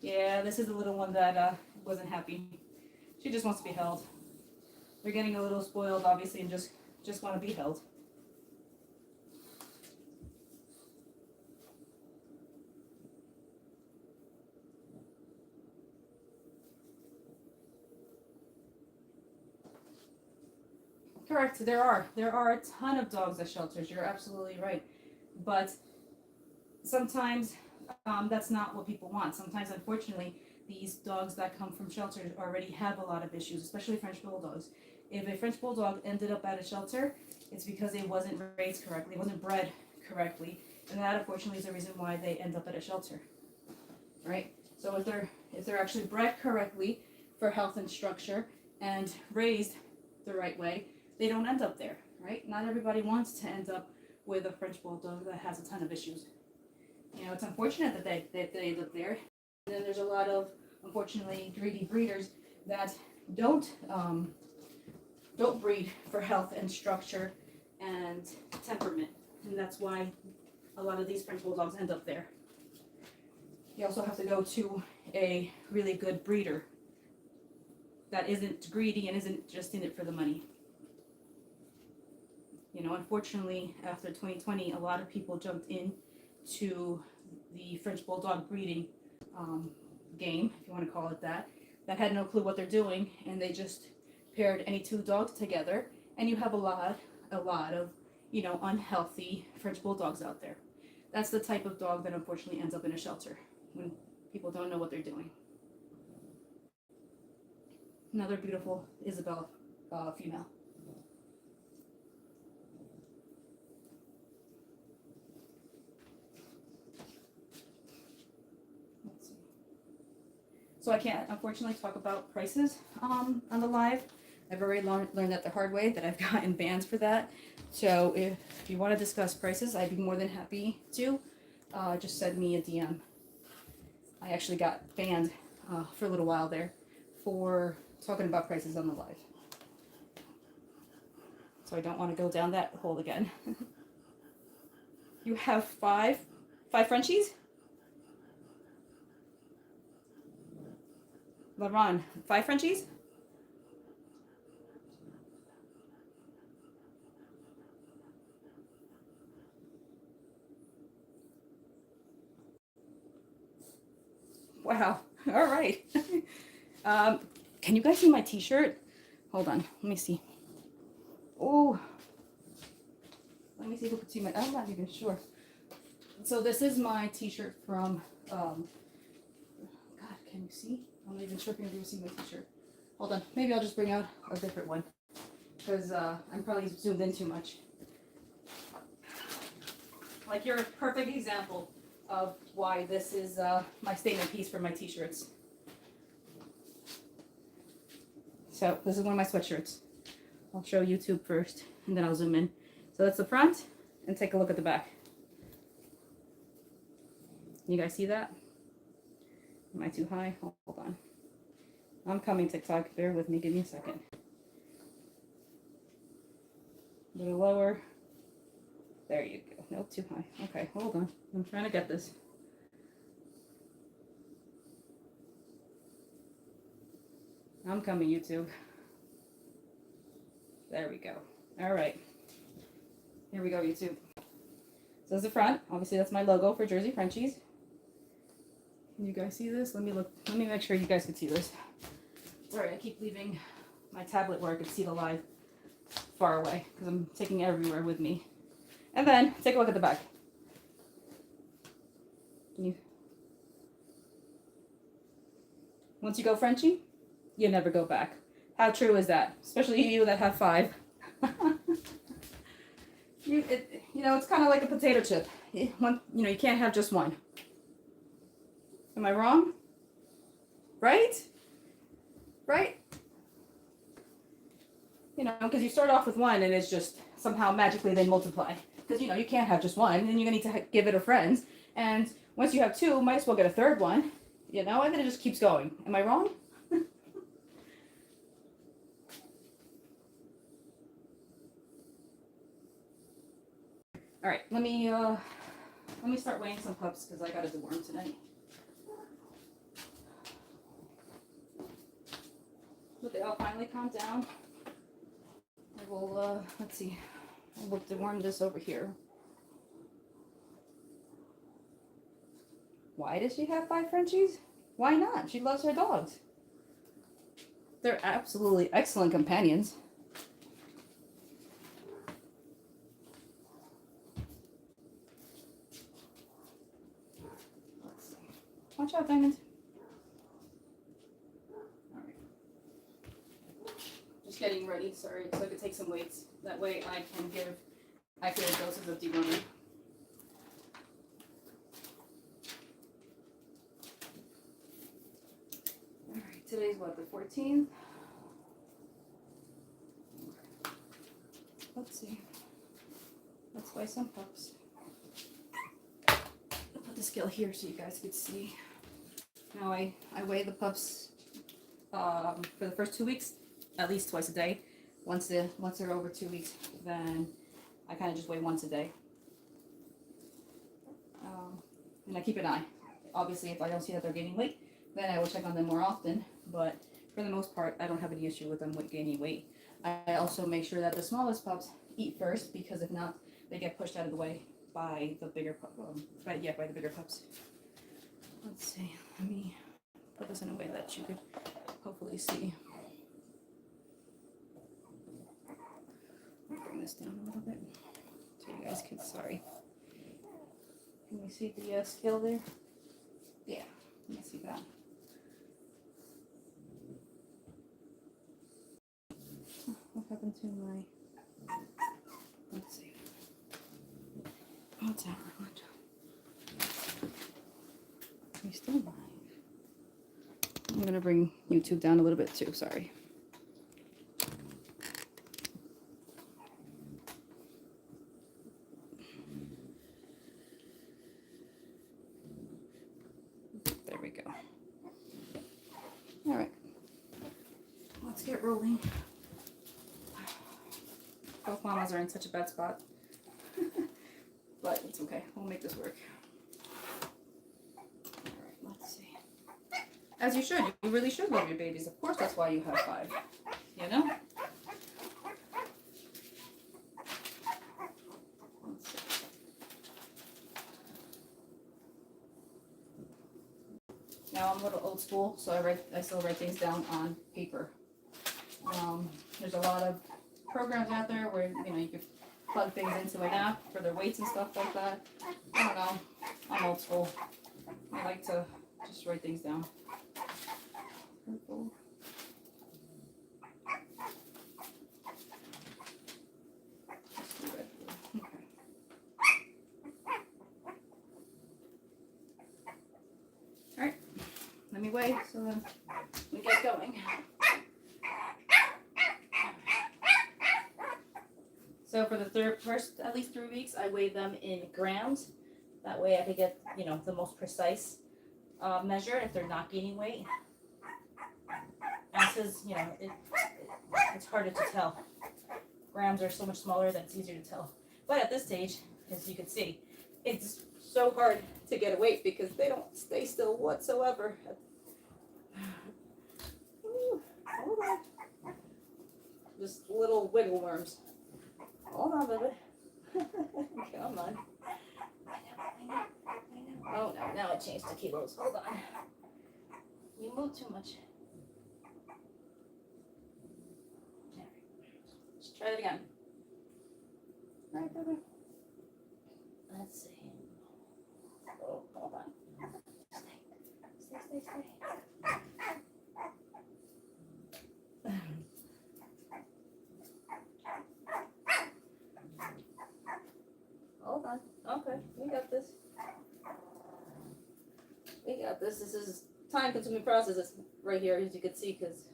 Yeah, this is the little one that wasn't happy. She just wants to be held. They're getting a little spoiled, obviously, and just want to be held. Correct. There are a ton of dogs at shelters. You're absolutely right, but sometimes that's not what people want. Sometimes, unfortunately, these dogs that come from shelters already have a lot of issues, especially French bulldogs. If a French bulldog ended up at a shelter, it's because it wasn't raised correctly, it wasn't bred correctly, and that unfortunately is the reason why they end up at a shelter. Right? So if they're actually bred correctly for health and structure and raised the right way, they don't end up there, right? Not everybody wants to end up with a French bulldog that has a ton of issues. You know, it's unfortunate that they end up there. And then there's a lot of, unfortunately, greedy breeders that don't breed for health and structure and temperament, and that's why a lot of these French bulldogs end up there. You also have to go to a really good breeder that isn't greedy and isn't just in it for the money. You know, unfortunately, after 2020, a lot of people jumped into the French bulldog breeding game, if you want to call it that had no clue what they're doing, and they just paired any two dogs together, and you have a lot of, you know, unhealthy French bulldogs out there. That's the type of dog that unfortunately ends up in a shelter when people don't know what they're doing. Another beautiful Isabella female. So I can't, unfortunately, talk about prices on the live. I've already learned that the hard way, that I've gotten banned for that. So if you want to discuss prices, I'd be more than happy to. Just send me a DM. I actually got banned for a little while there for talking about prices on the live. So I don't want to go down that hole again. You have five Frenchies? LaRon, 5 Frenchies? Wow. All right. Can you guys see my t-shirt? Hold on. Let me see. Oh. Let me see if you can see my... I'm not even sure. So this is my t-shirt from... God, can you see? I'm not even sure if you're going to see my t-shirt. Hold on. Maybe I'll just bring out a different one. Because I'm probably zoomed in too much. Like, you're a perfect example of why this is my statement piece for my t-shirts. So this is one of my sweatshirts. I'll show YouTube first, and then I'll zoom in. So that's the front, and take a look at the back. You guys see that? Am I too high? Hold on. I'm coming, TikTok. Bear with me. Give me a second. A little lower. There you go. Nope, too high. Okay, hold on. I'm trying to get this. I'm coming, YouTube. There we go. All right. Here we go, YouTube. So that's the front. Obviously, that's my logo for Jersey Frenchies. Can you guys see this? Let me look. Let me make sure you guys can see this. Sorry, I keep leaving my tablet where I can see the live far away because I'm taking it everywhere with me. And then take a look at the back. Once you go Frenchie, you never go back. How true is that? Especially you that have 5. You know, it's kind of like a potato chip. You know, you can't have just one. Am I wrong? Right? Right? because you start off with one and it's just somehow magically they multiply. Because, you can't have just one, and you're going to need to give it a friend. And once you have two, might as well get a third one, and then it just keeps going. Am I wrong? All right, let me start weighing some pups because I got to deworm tonight. But they all finally calmed down. I will, let's see. We'll deworm this over here. Why does she have 5 Frenchies? Why not? She loves her dogs. They're absolutely excellent companions. Let's see. Watch out, Diamond. All right. Just getting ready, sorry, so I could take some weights. That way I can give accurate doses of deworming. Alright, today's what, the 14th? Let's see. Let's weigh some pups. I'll put the scale here so you guys could see. Now I weigh the pups for the first 2 weeks, at least twice a day. Once they're over 2 weeks, then I kind of just weigh once a day. And I keep an eye. Obviously, if I don't see that they're gaining weight, then I will check on them more often. But for the most part, I don't have any issue with them gaining weight. I also make sure that the smallest pups eat first, because if not, they get pushed out of the way by the bigger by the bigger pups. Let's see. Let me put this in a way that you could hopefully see. Bring this down a little bit so you guys can, sorry. Can you see the scale there? Yeah, you can see that. What happened to my, let's see. What's that? Are you still alive? I'm gonna bring YouTube down a little bit too, sorry. Get rolling. Both mamas are in such a bad spot. But it's okay. We'll make this work. Alright, let's see. As you should. You really should love your babies. Of course, that's why you have 5. You know? Let's see. Now I'm a little old school, so I still write things down on paper. There's a lot of programs out there where you can plug things into an app for their weights and stuff like that. I don't know. I'm old school. I like to just write things down. Purple. Okay. All right. Let me weigh so then we get going. So for the first at least 3 weeks, I weigh them in grams. That way I could get, the most precise measure if they're not gaining weight. Ounces, it's harder to tell. Grams are so much smaller that it's easier to tell. But at this stage, as you can see, it's so hard to get a weight because they don't stay still whatsoever. Ooh, hold on. Just little wiggle worms. Hold on, baby. Come on. I know. Oh, no, now it changed to kilos. Hold on. You move too much. There. Let's try it again. All right, baby. Let's see. Oh, hold on. Stay. Hold on. Okay, we got this. This is time-consuming process right here, as you can see, because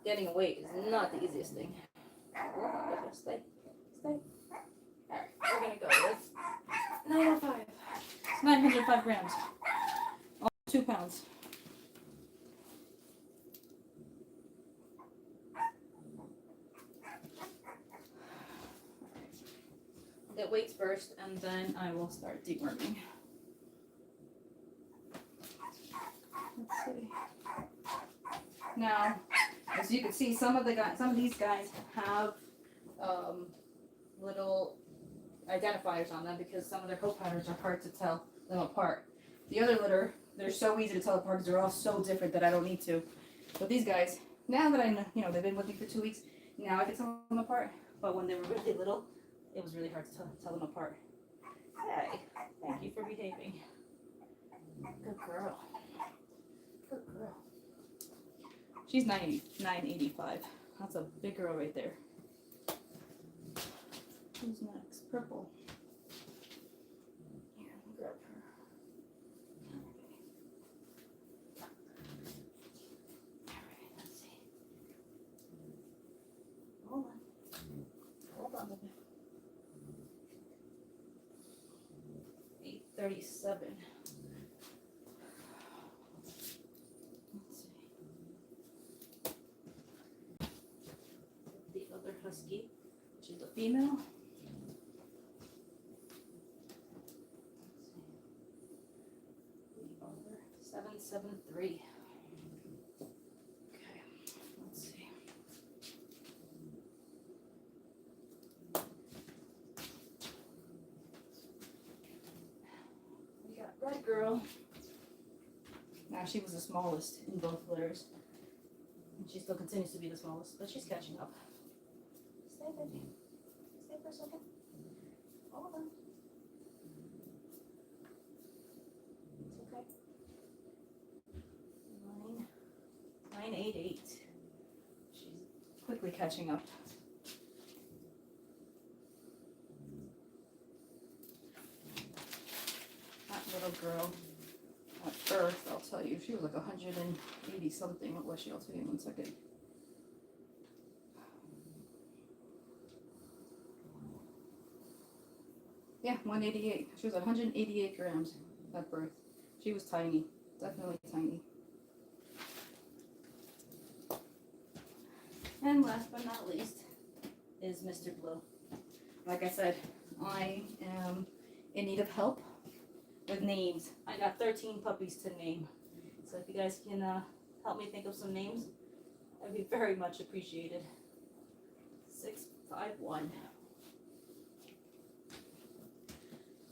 getting a weight is not the easiest thing. Hold on, Olivia. Stay. Stay. Alright, we're gonna go with 905. It's 905 grams. Almost 2 pounds. Get weights first, and then I will start deworming. Let's see. Now, as you can see, some of these guys have little identifiers on them because some of their coat patterns are hard to tell them apart. The other litter, they're so easy to tell apart because they're all so different that I don't need to. But these guys, now that I know, they've been with me for 2 weeks, now I can tell them apart. But when they were really little, it was really hard to tell them apart. Hey, thank you for behaving. Good girl. Good girl. She's 985. That's a big girl right there. Who's next? Purple. Here, let me grab her. Alright, let's see. Hold on. Hold on a bit. 837. Let's see. The other husky, which is a female. 773. Okay, let's see. We got Red Girl. Now she was the smallest in both litters. And she still continues to be the smallest, but she's catching up. Stay, baby. Stay for a second. Hold on. It's okay. 988. She's quickly catching up. That little girl at birth, I'll tell you, she was like 180 something. What was she? I'll tell you in 1 second. Yeah, 188. She was 188 grams at birth. She was tiny, definitely tiny. And last but not least is Mr. Blue. Like I said, I am in need of help with names. I got 13 puppies to name. So if you guys can help me think of some names, I'd be very much appreciated. 651.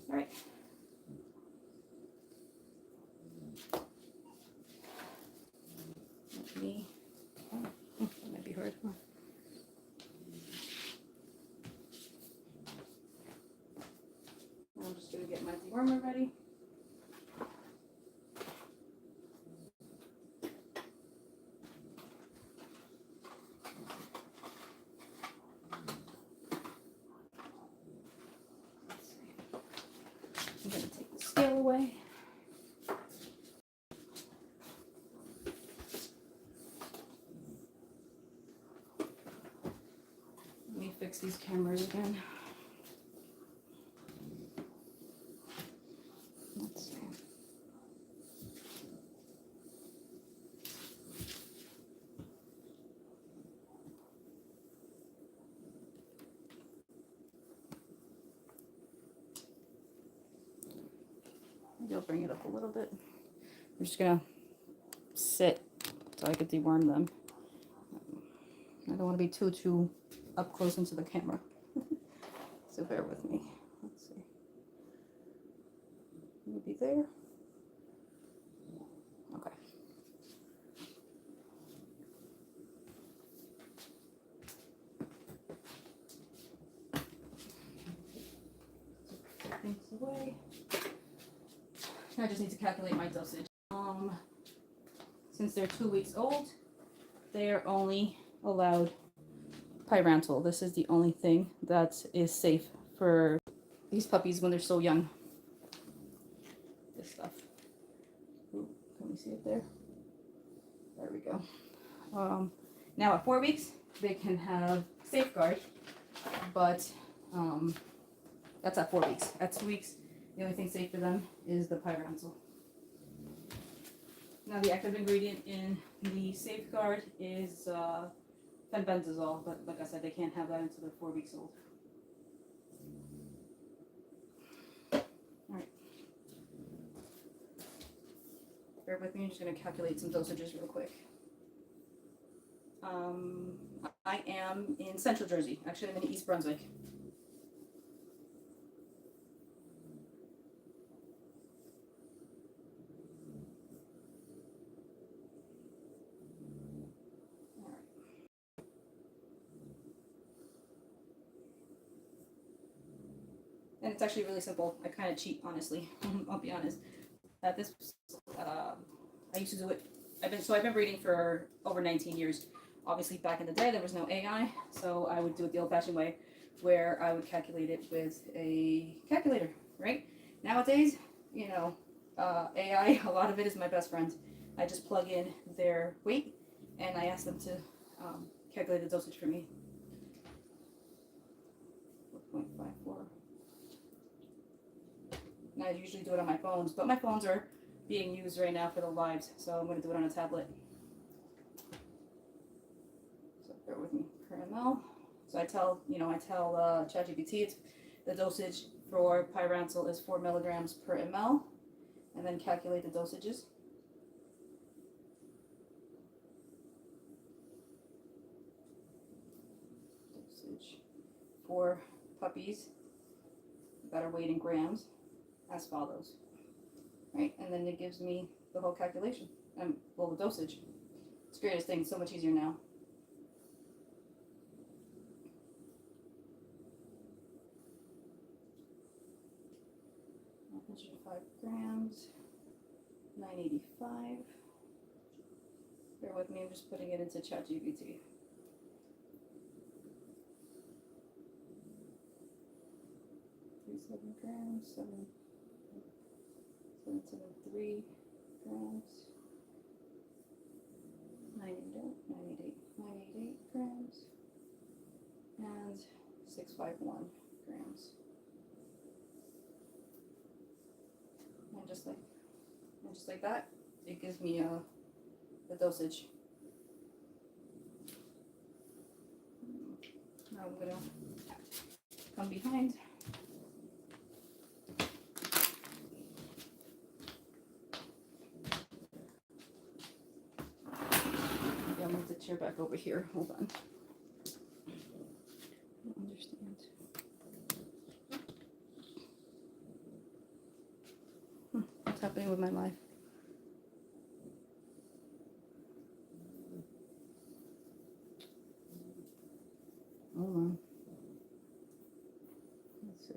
All right. Let me. Oh, that might be hard. Huh? I'm just gonna get my dewormer ready. Let's see. I'm gonna take the scale away. Let me fix these cameras again. Let's see. Maybe I'll bring it up a little bit. I'm just gonna sit so I could deworm them. I don't want to be too up close into the camera. So bear with me. Let's see. Maybe there. Okay. Take things away. I just need to calculate my dosage. Since they're 2 weeks old, they are only allowed pyrantel. This is the only thing that is safe for these puppies when they're so young. This stuff. Ooh, can we see it there? There we go. Now at 4 weeks, they can have Safeguard, but that's at 4 weeks. At 2 weeks, the only thing safe for them is the pyrantel. Now, the active ingredient in the Safeguard is fenbendazole, but like I said, they can't have that until they're 4 weeks old. Alright. Bear with me, I'm just going to calculate some dosages real quick. I am in Central Jersey. Actually, I'm in East Brunswick. And it's actually really simple. I kind of cheat, honestly. I'll be honest. I used to do it. I've been reading for over 19 years. Obviously, back in the day, there was no AI, so I would do it the old-fashioned way, where I would calculate it with a calculator. Right? Nowadays, you know, AI. A lot of it is my best friend. I just plug in their weight, and I ask them to calculate the dosage for me. 4.54. And I usually do it on my phones, but my phones are being used right now for the lives, so I'm going to do it on a tablet. So bear with me, per ml. So I tell ChatGPT the dosage for pyrantel is 4 milligrams per ml, and then calculate the dosages. Dosage for puppies that are weighed in grams as follows. Right, and then it gives me the whole calculation and well, the dosage. It's the greatest thing. It's so much easier now. 105 grams, 985. Bear with me. I'm just putting it into ChatGPT. Grams, 773 grams, 988 grams, and 651 grams. And just like that, it gives me the dosage. Now I'm gonna come behind. I'll move the chair back over here. Hold on. I don't understand. What's happening with my life? Hold on. Let's see.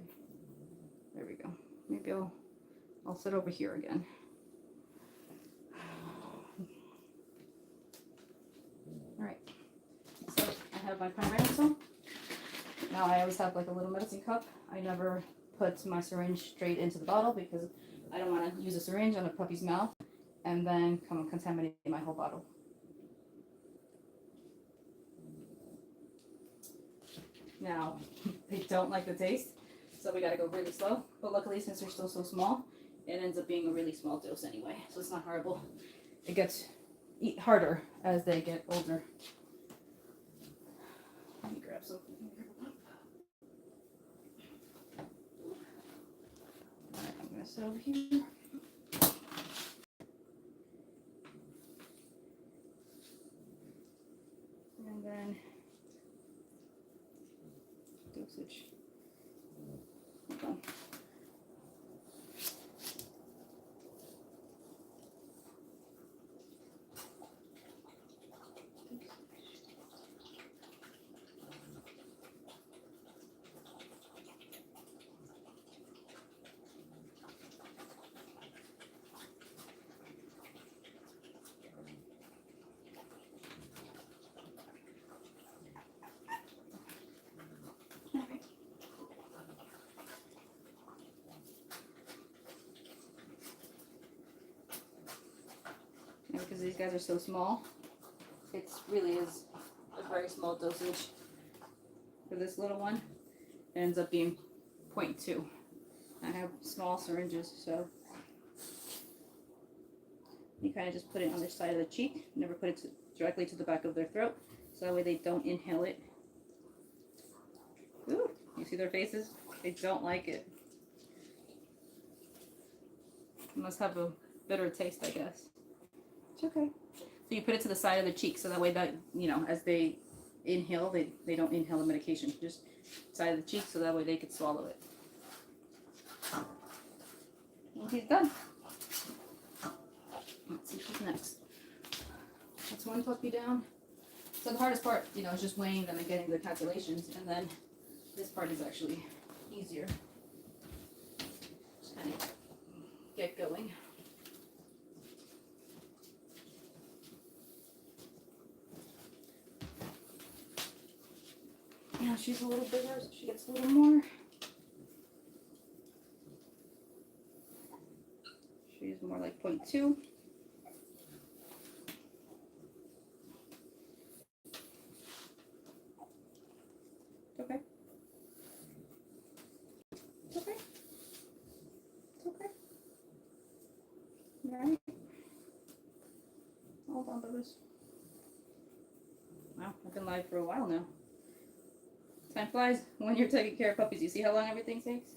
There we go. Maybe I'll sit over here again. My pyrantel. Now I always have like a little medicine cup. I never put my syringe straight into the bottle because I don't want to use a syringe on a puppy's mouth and then come and contaminate my whole bottle. Now, they don't like the taste, so we gotta go really slow. But luckily, since they're still so small, it ends up being a really small dose anyway, so it's not horrible. It gets harder as they get older. Let me grab something here. Alright, I'm going to sit over here. And then dosage. Hold on. Because these guys are so small, it really is a very small dosage. for this little one. It ends up being 0.2. I have small syringes, so you kind of just put it on their side of the cheek. Never put it directly to the back of their throat, so that way they don't inhale it. Ooh, you see their faces? They don't like it. It must have a bitter taste, I guess. It's okay. So you put it to the side of the cheek, so that way that, you know, as they inhale, they don't inhale the medication. Just side of the cheek, so that way they could swallow it. And he's done. Let's see who's next. That's one puppy down. So the hardest part, you know, is just weighing them and getting the calculations, and then this part is actually easier. Just kind of get going. Yeah, she's a little bigger, so she gets a little more. She's more like 0.2. Okay. It's okay. It's okay. All right. Hold on, Bubba's. Wow, I've been live for a while now. Time flies when you're taking care of puppies. You see how long everything takes?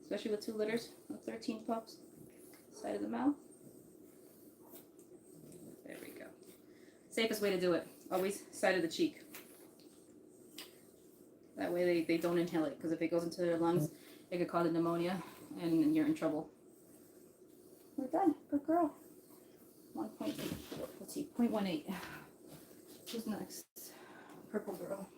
Especially with 2 litters of 13 pups. Side of the mouth. There we go. Safest way to do it. Always side of the cheek. That way they don't inhale it, because if it goes into their lungs, it could cause a pneumonia and you're in trouble. We're done. Good girl. 1.8. Let's see, 0.18. Who's next? Purple girl.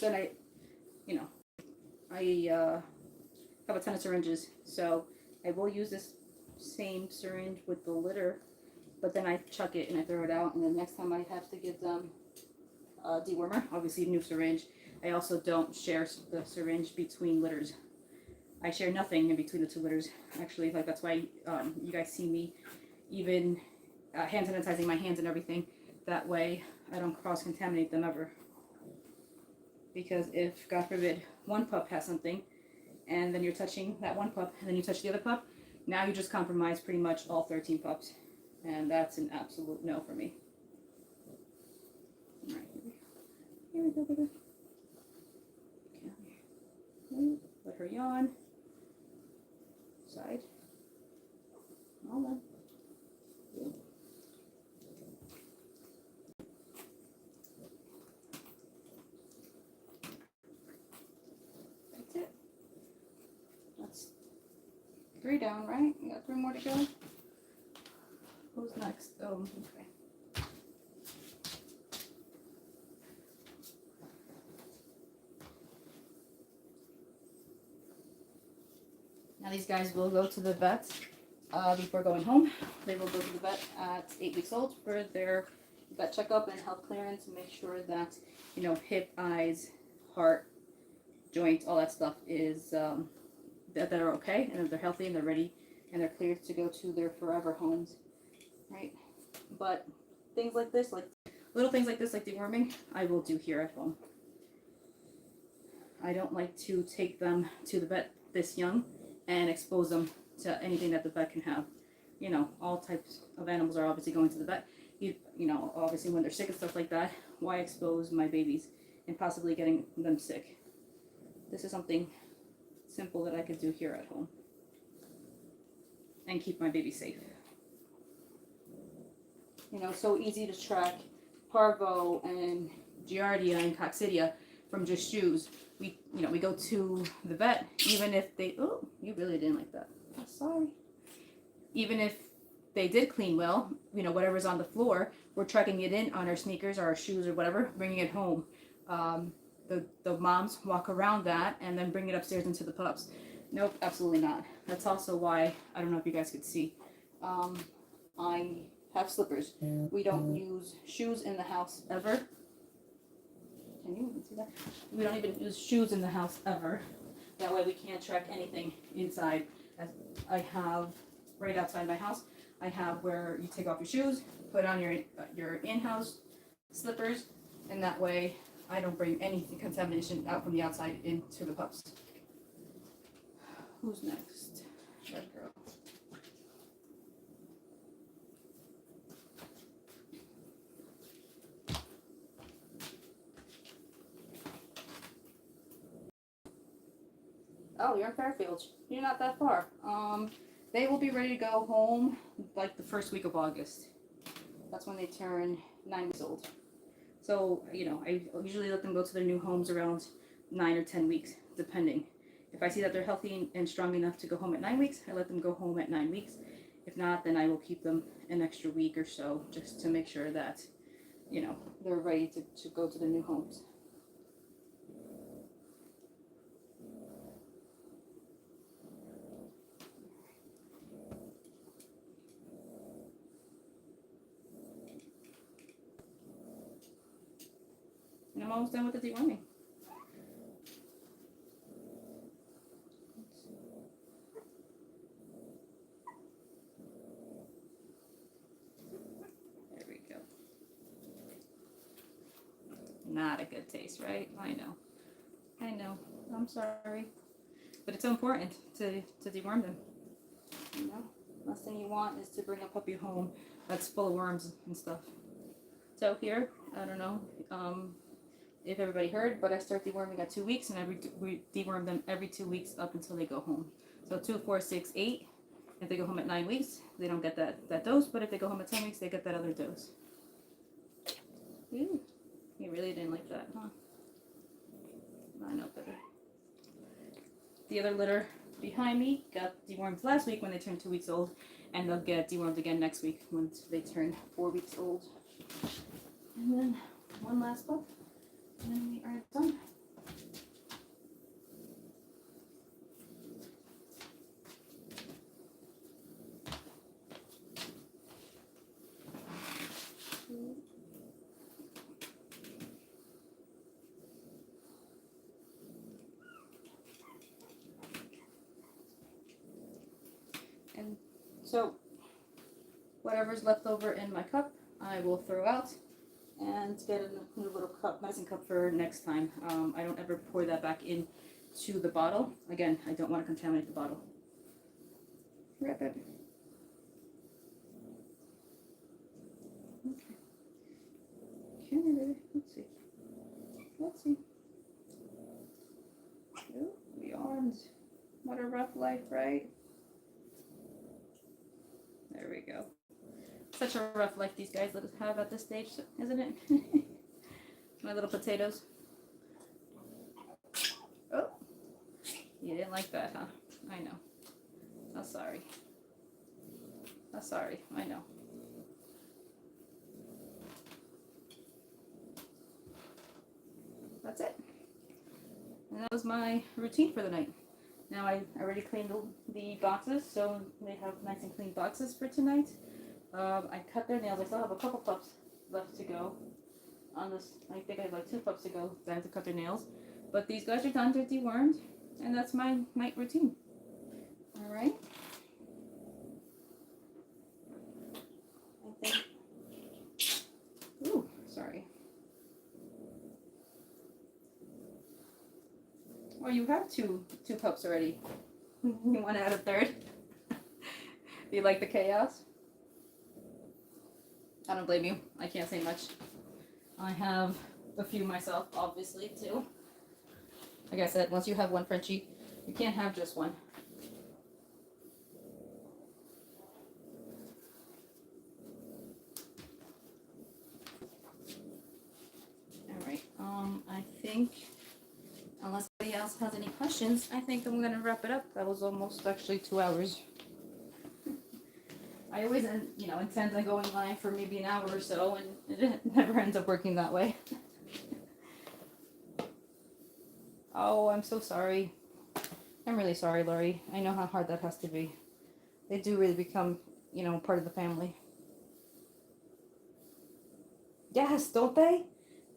Then I have a ton of syringes, so I will use this same syringe with the litter, but then I chuck it and I throw it out, and then next time I have to give them a dewormer, obviously new syringe. I also don't share the syringe between litters. I share nothing in between the 2 litters, actually. Like, that's why you guys see me even hand sanitizing my hands and everything. That way I don't cross-contaminate them ever. Because if, God forbid, one pup has something, and then you're touching that one pup, and then you touch the other pup, now you just compromise pretty much all 13 pups. And that's an absolute no for me. Alright, here we go, baby. Okay. Let her yawn. Side. All done. That's it. That's 3 down, right? We got 3 more to go. Who's next? Oh, okay. Now these guys will go to the vet before going home. They will go to the vet at 8 weeks old for their vet checkup and health clearance, and make sure that, you know, hip, eyes, heart, joints, all that stuff is that they're okay, and that they're healthy and they're ready and they're cleared to go to their forever homes, right? But things like this, like little things like this, like deworming, I will do here at home. I don't like to take them to the vet this young and expose them to anything that the vet can have. You know, all types of animals are obviously going to the vet. You know, obviously when they're sick and stuff like that, why expose my babies and possibly getting them sick? This is something simple that I could do here at home and keep my baby safe. You know, so easy to track parvo and giardia and coccidia from just shoes. We go to the vet, even if they, oh, you really didn't like that. I'm sorry. Even if they did clean well, you know, whatever's on the floor, we're tracking it in on our sneakers or our shoes or whatever, bringing it home. The moms walk around that and then bring it upstairs into the pups. Nope, absolutely not. That's also why, I don't know if you guys could see, I have slippers. We don't use shoes in the house ever. Can you even see that? We don't even use shoes in the house ever. That way we can't track anything inside. As I have right outside my house, I have where you take off your shoes, put on your in-house slippers, and that way I don't bring any contamination out from the outside into the pups. Who's next? Red girl. Oh, you're in Fairfield. You're not that far. They will be ready to go home like the first week of August. That's when they turn 9 weeks old. So, you know, I usually let them go to their new homes around 9 or 10 weeks, depending. If I see that they're healthy and strong enough to go home at 9 weeks, I let them go home at 9 weeks. If not, then I will keep them an extra week or so just to make sure that, you know, they're ready to go to the new homes. And I'm almost done with the deworming. There we go. Not a good taste, right? I know. I know. I'm sorry. But it's so important to deworm them. You know? Last thing you want is to bring a puppy home that's full of worms and stuff. So here, I don't know if everybody heard, but I start deworming at 2 weeks, and we deworm them every 2 weeks up until they go home. So 2, 4, 6, 8. If they go home at 9 weeks, they don't get that dose, but if they go home at 10 weeks, they get that other dose. Ooh, you really didn't like that, huh? I know better. The other litter behind me got dewormed last week when they turned 2 weeks old, and they'll get dewormed again next week when they turn 4 weeks old. And then one last pup, and then we are done. And so whatever's left over in my cup, I will throw out and get a new little cup, medicine cup for next time. I don't ever pour that back into the bottle. Again, I don't want to contaminate the bottle. Wrap it. Okay. Come here, baby. Let's see. Let's see. Oh, the arms. What a rough life, right? There we go. Such a rough life these guys have at this stage, isn't it? My little potatoes. Oh, you didn't like that, huh? I know. I'm sorry. I'm sorry. I know. That's it. And that was my routine for the night. Now I already cleaned the boxes, so they have nice and clean boxes for tonight. I cut their nails. I still have a couple pups left to go on this. I think I have like 2 pups to go that I have to cut their nails. But these guys are done. They're dewormed. And that's my night routine. Alright. I think. Ooh, sorry. Well, you have two pups already. You want to add a third? Do you like the chaos? I don't blame you. I can't say much. I have a few myself, obviously, too. Like I said, once you have one Frenchie, you can't have just one. Alright, I think, unless anybody else has any questions, I think I'm going to wrap it up. That was almost actually 2 hours. I always, intend on going live for maybe an hour or so, and it never ends up working that way. Oh, I'm so sorry. I'm really sorry, Lori. I know how hard that has to be. They do really become, part of the family. Yes, don't they?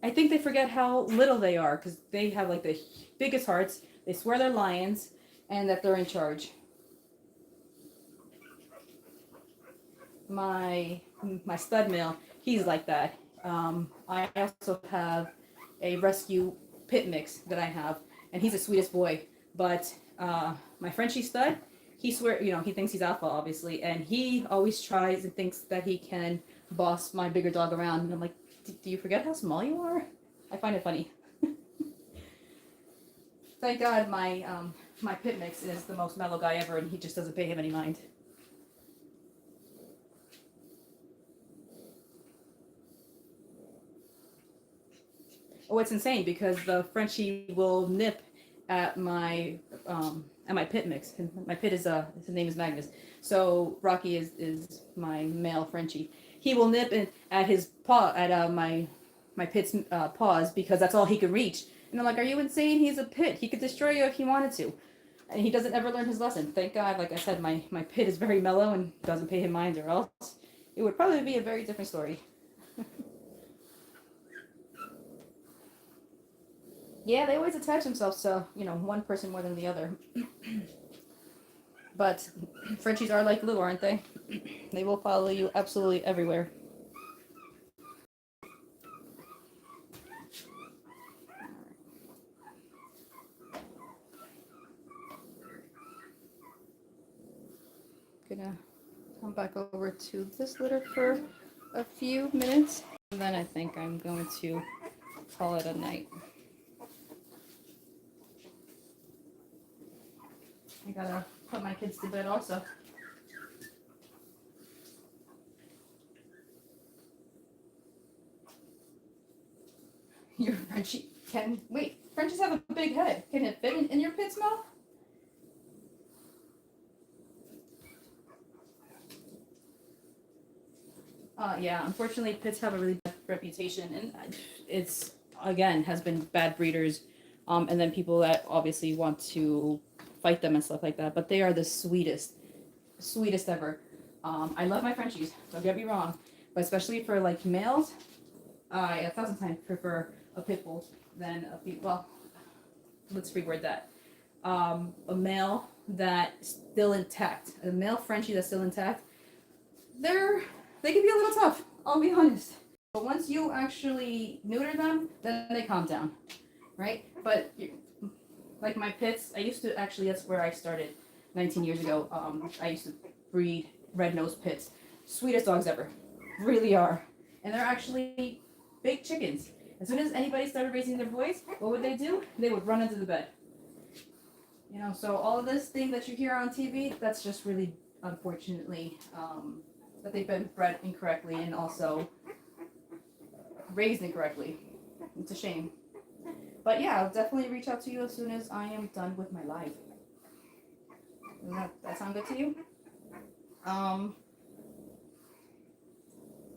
I think they forget how little they are, because they have like the biggest hearts. They swear they're lions and that they're in charge. My stud male, he's like that. I also have a rescue pit mix that I have, and he's the sweetest boy. But my Frenchie stud, he thinks he's alpha, obviously, and he always tries and thinks that he can boss my bigger dog around. And I'm like, do you forget how small you are? I find it funny. Thank God my pit mix is the most mellow guy ever, and he just doesn't pay him any mind. Oh, it's insane because the Frenchie will nip at my pit mix. My pit is his name is Magnus. So Rocky is my male Frenchie. He will nip at his paw at my pit's paws because that's all he can reach. And I'm like, are you insane? He's a pit. He could destroy you if he wanted to. And he doesn't ever learn his lesson. Thank God, like I said, my pit is very mellow and doesn't pay him mind, or else it would probably be a very different story. Yeah, they always attach themselves to, one person more than the other. But Frenchies are like Lou, aren't they? They will follow you absolutely everywhere. Gonna come back over to this litter for a few minutes, and then I think I'm going to call it a night. I gotta put my kids to bed also. Your Frenchie can wait. Frenchies have a big head. Can it fit in your pit's mouth? Yeah, unfortunately, pits have a really bad reputation, and it's again has been bad breeders, and then people that obviously want to fight them and stuff like that. But they are the sweetest ever. I love my Frenchies. Don't get me wrong, but especially for like males, I 1,000 times prefer a pit bull than a female. Well, let's reword that. A male that's still intact, a male Frenchie that's still intact. They can be a little tough, I'll be honest. But once you actually neuter them, then they calm down, right? But like my pits, I used to actually, that's where I started 19 years ago. I used to breed red-nosed pits. Sweetest dogs ever, really are. And they're actually big chickens. As soon as anybody started raising their voice, what would they do? They would run into the bed. So all of this thing that you hear on TV, that's just really, unfortunately, that they've been bred incorrectly and also raised incorrectly. It's a shame. But yeah, I'll definitely reach out to you as soon as I am done with my live. Does that sound good to you?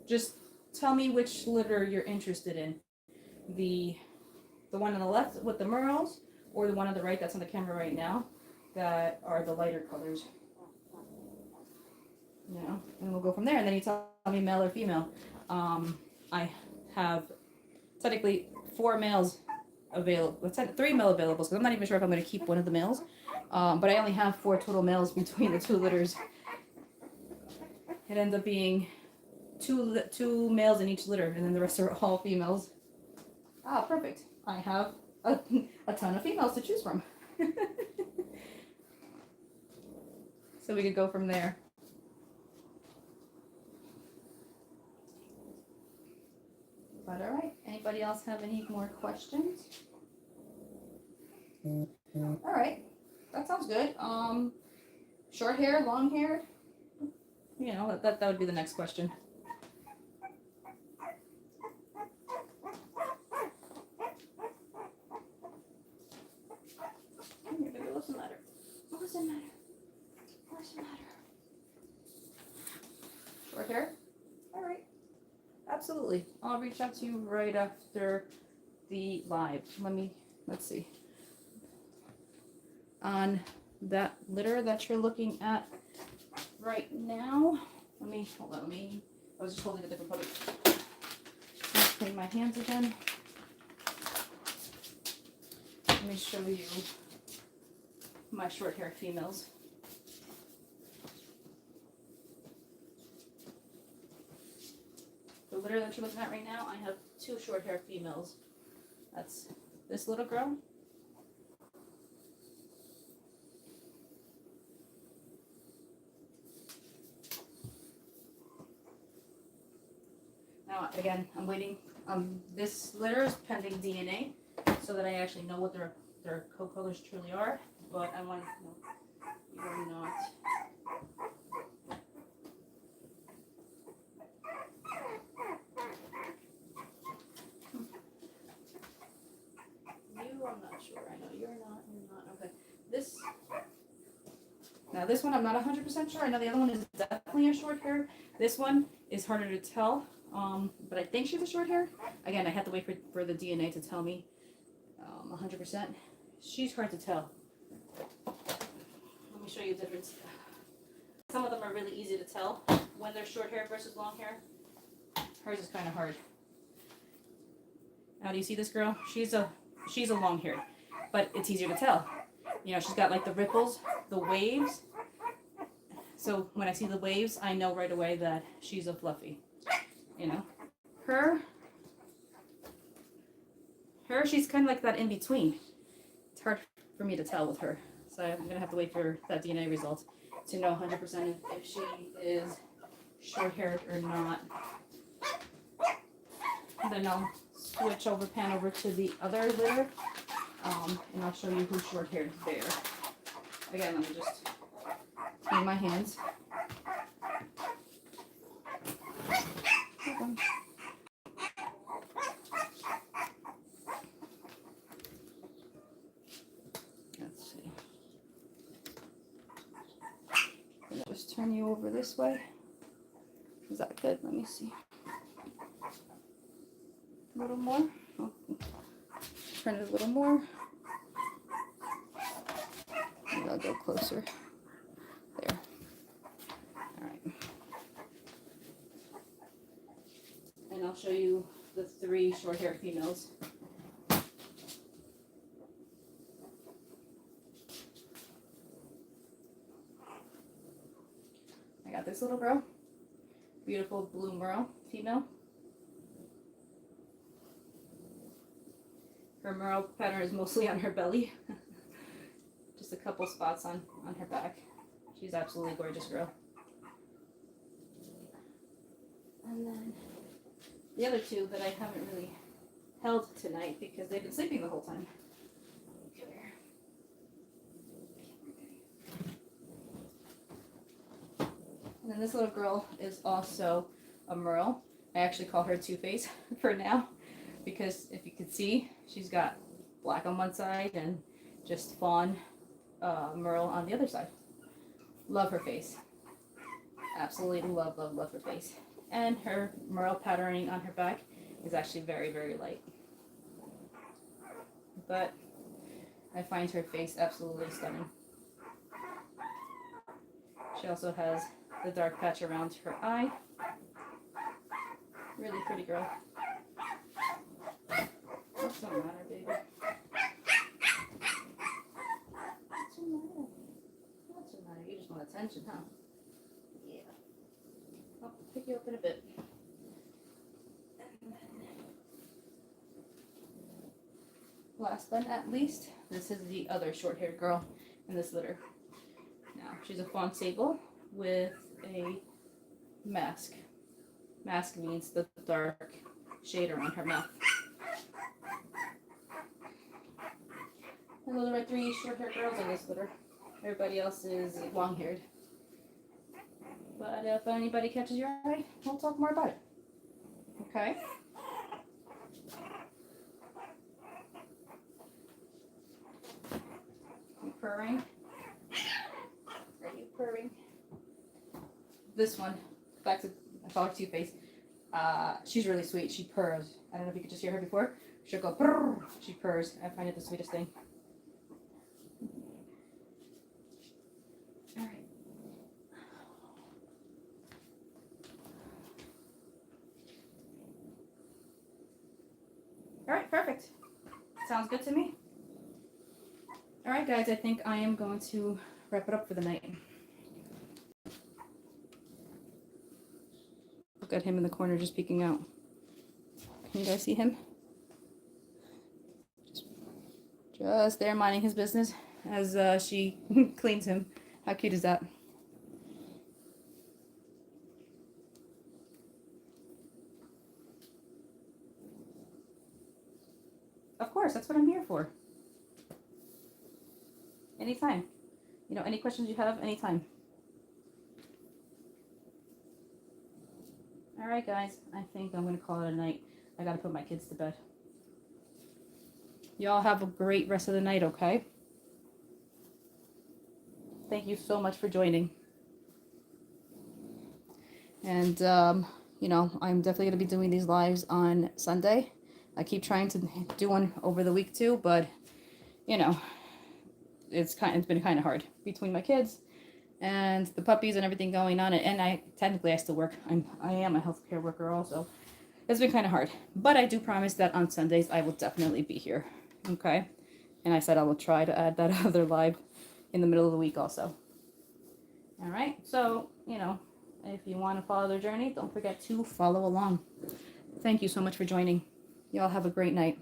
Just tell me which litter you're interested in. The one on the left with the merles, or the one on the right that's on the camera right now, that are the lighter colors. And we'll go from there. And then you tell me male or female. I have technically 4 males available. 3 male available, because I'm not even sure if I'm going to keep one of the males. But I only have 4 total males between the 2 litters. It ends up being two males in each litter, and then the rest are all females. Ah, perfect. I have a ton of females to choose from. So we could go from there. But all right, anybody else have any more questions? All right, that sounds good. Short hair, long hair? That would be the next question. What's the matter? What's the matter? What's the matter? Short hair? All right. Absolutely. I'll reach out to you right after the live. Let's see. On that litter that you're looking at right now, hold on, I was just holding a different puppy. Let's clean my hands again. Let me show you my short hair females. The litter that you're looking at right now, I have 2 short hair females. That's this little girl. Now, again, I'm waiting. This litter is pending DNA, so that I actually know what their co-colors truly are. But I want to know you are not. You, I'm not sure. I know you're not. You're not. Okay. Now this one I'm not 100% sure. I know the other one is definitely a short hair. This one is harder to tell. But I think she's a short hair. Again, I have to wait for the DNA to tell me 100%. She's hard to tell. Let me show you the difference. Some of them are really easy to tell when they're short hair versus long hair. Hers is kind of hard. Now, do you see this girl? She's a long hair, but it's easier to tell. You know, she's got like the ripples, the waves. So when I see the waves, I know right away that she's a fluffy. You know, her, she's kind of like that in between. It's hard for me to tell with her. So I'm going to have to wait for that DNA result to know 100% if she is short-haired or not. And then I'll switch over, pan over to the other litter, and I'll show you who's short-haired there. Again, let me just clean my hands. Let's see. I'll just turn you over this way. Is that good? Let me see. A little more. Oh, turn it a little more. Maybe I'll go closer. There. All right. And I'll show you the 3 short hair females. I got this little girl, beautiful blue merle female. Her merle pattern is mostly on her belly. Just a couple spots on her back. She's absolutely gorgeous girl. And then the other 2 that I haven't really held tonight because they've been sleeping the whole time. Come here. And then this little girl is also a merle. I actually call her Two-Face for now because if you can see, she's got black on one side and just fawn merle on the other side. Love her face. Absolutely love her face. And her merle patterning on her back is actually very, very light. But I find her face absolutely stunning. She also has the dark patch around her eye. Really pretty girl. What's the matter, baby? What's the matter? What's the matter? You just want attention, huh? Yeah. I'll pick you up in a bit. Last but not least, this is the other short-haired girl in this litter. Now, she's a fawn sable with a mask. Mask means the dark shade around her mouth. And those are my 3 short-haired girls in this litter. Everybody else is long-haired. But if anybody catches your eye, we'll talk more about it. Okay? You purring? Are you purring? This one, back to, I call her Two-Face. She's really sweet. She purrs. I don't know if you could just hear her before. She'll go purr. She purrs. I find it the sweetest thing. All right. All right, perfect. Sounds good to me. All right, guys, I think I am going to wrap it up for the night. Look at him in the corner just peeking out. Can you guys see him? Just there minding his business as she cleans him. How cute is that? Of course, that's what I'm here for. Anytime. You know, any questions you have, anytime. All right, guys, I think I'm going to call it a night. I got to put my kids to bed. Y'all have a great rest of the night, okay? Thank you so much for joining. And, you know, I'm definitely going to be doing these lives on Sunday. I keep trying to do one over the week too, but, you know, it's been kind of hard between my kids and the puppies and everything going on. And I still work. I am a healthcare worker also. It's been kind of hard, but I do promise that on Sundays I will definitely be here. Okay. And I said I will try to add that other live in the middle of the week also. All right. So, you know, if you want to follow their journey, don't forget to follow along. Thank you so much for joining. Y'all have a great night.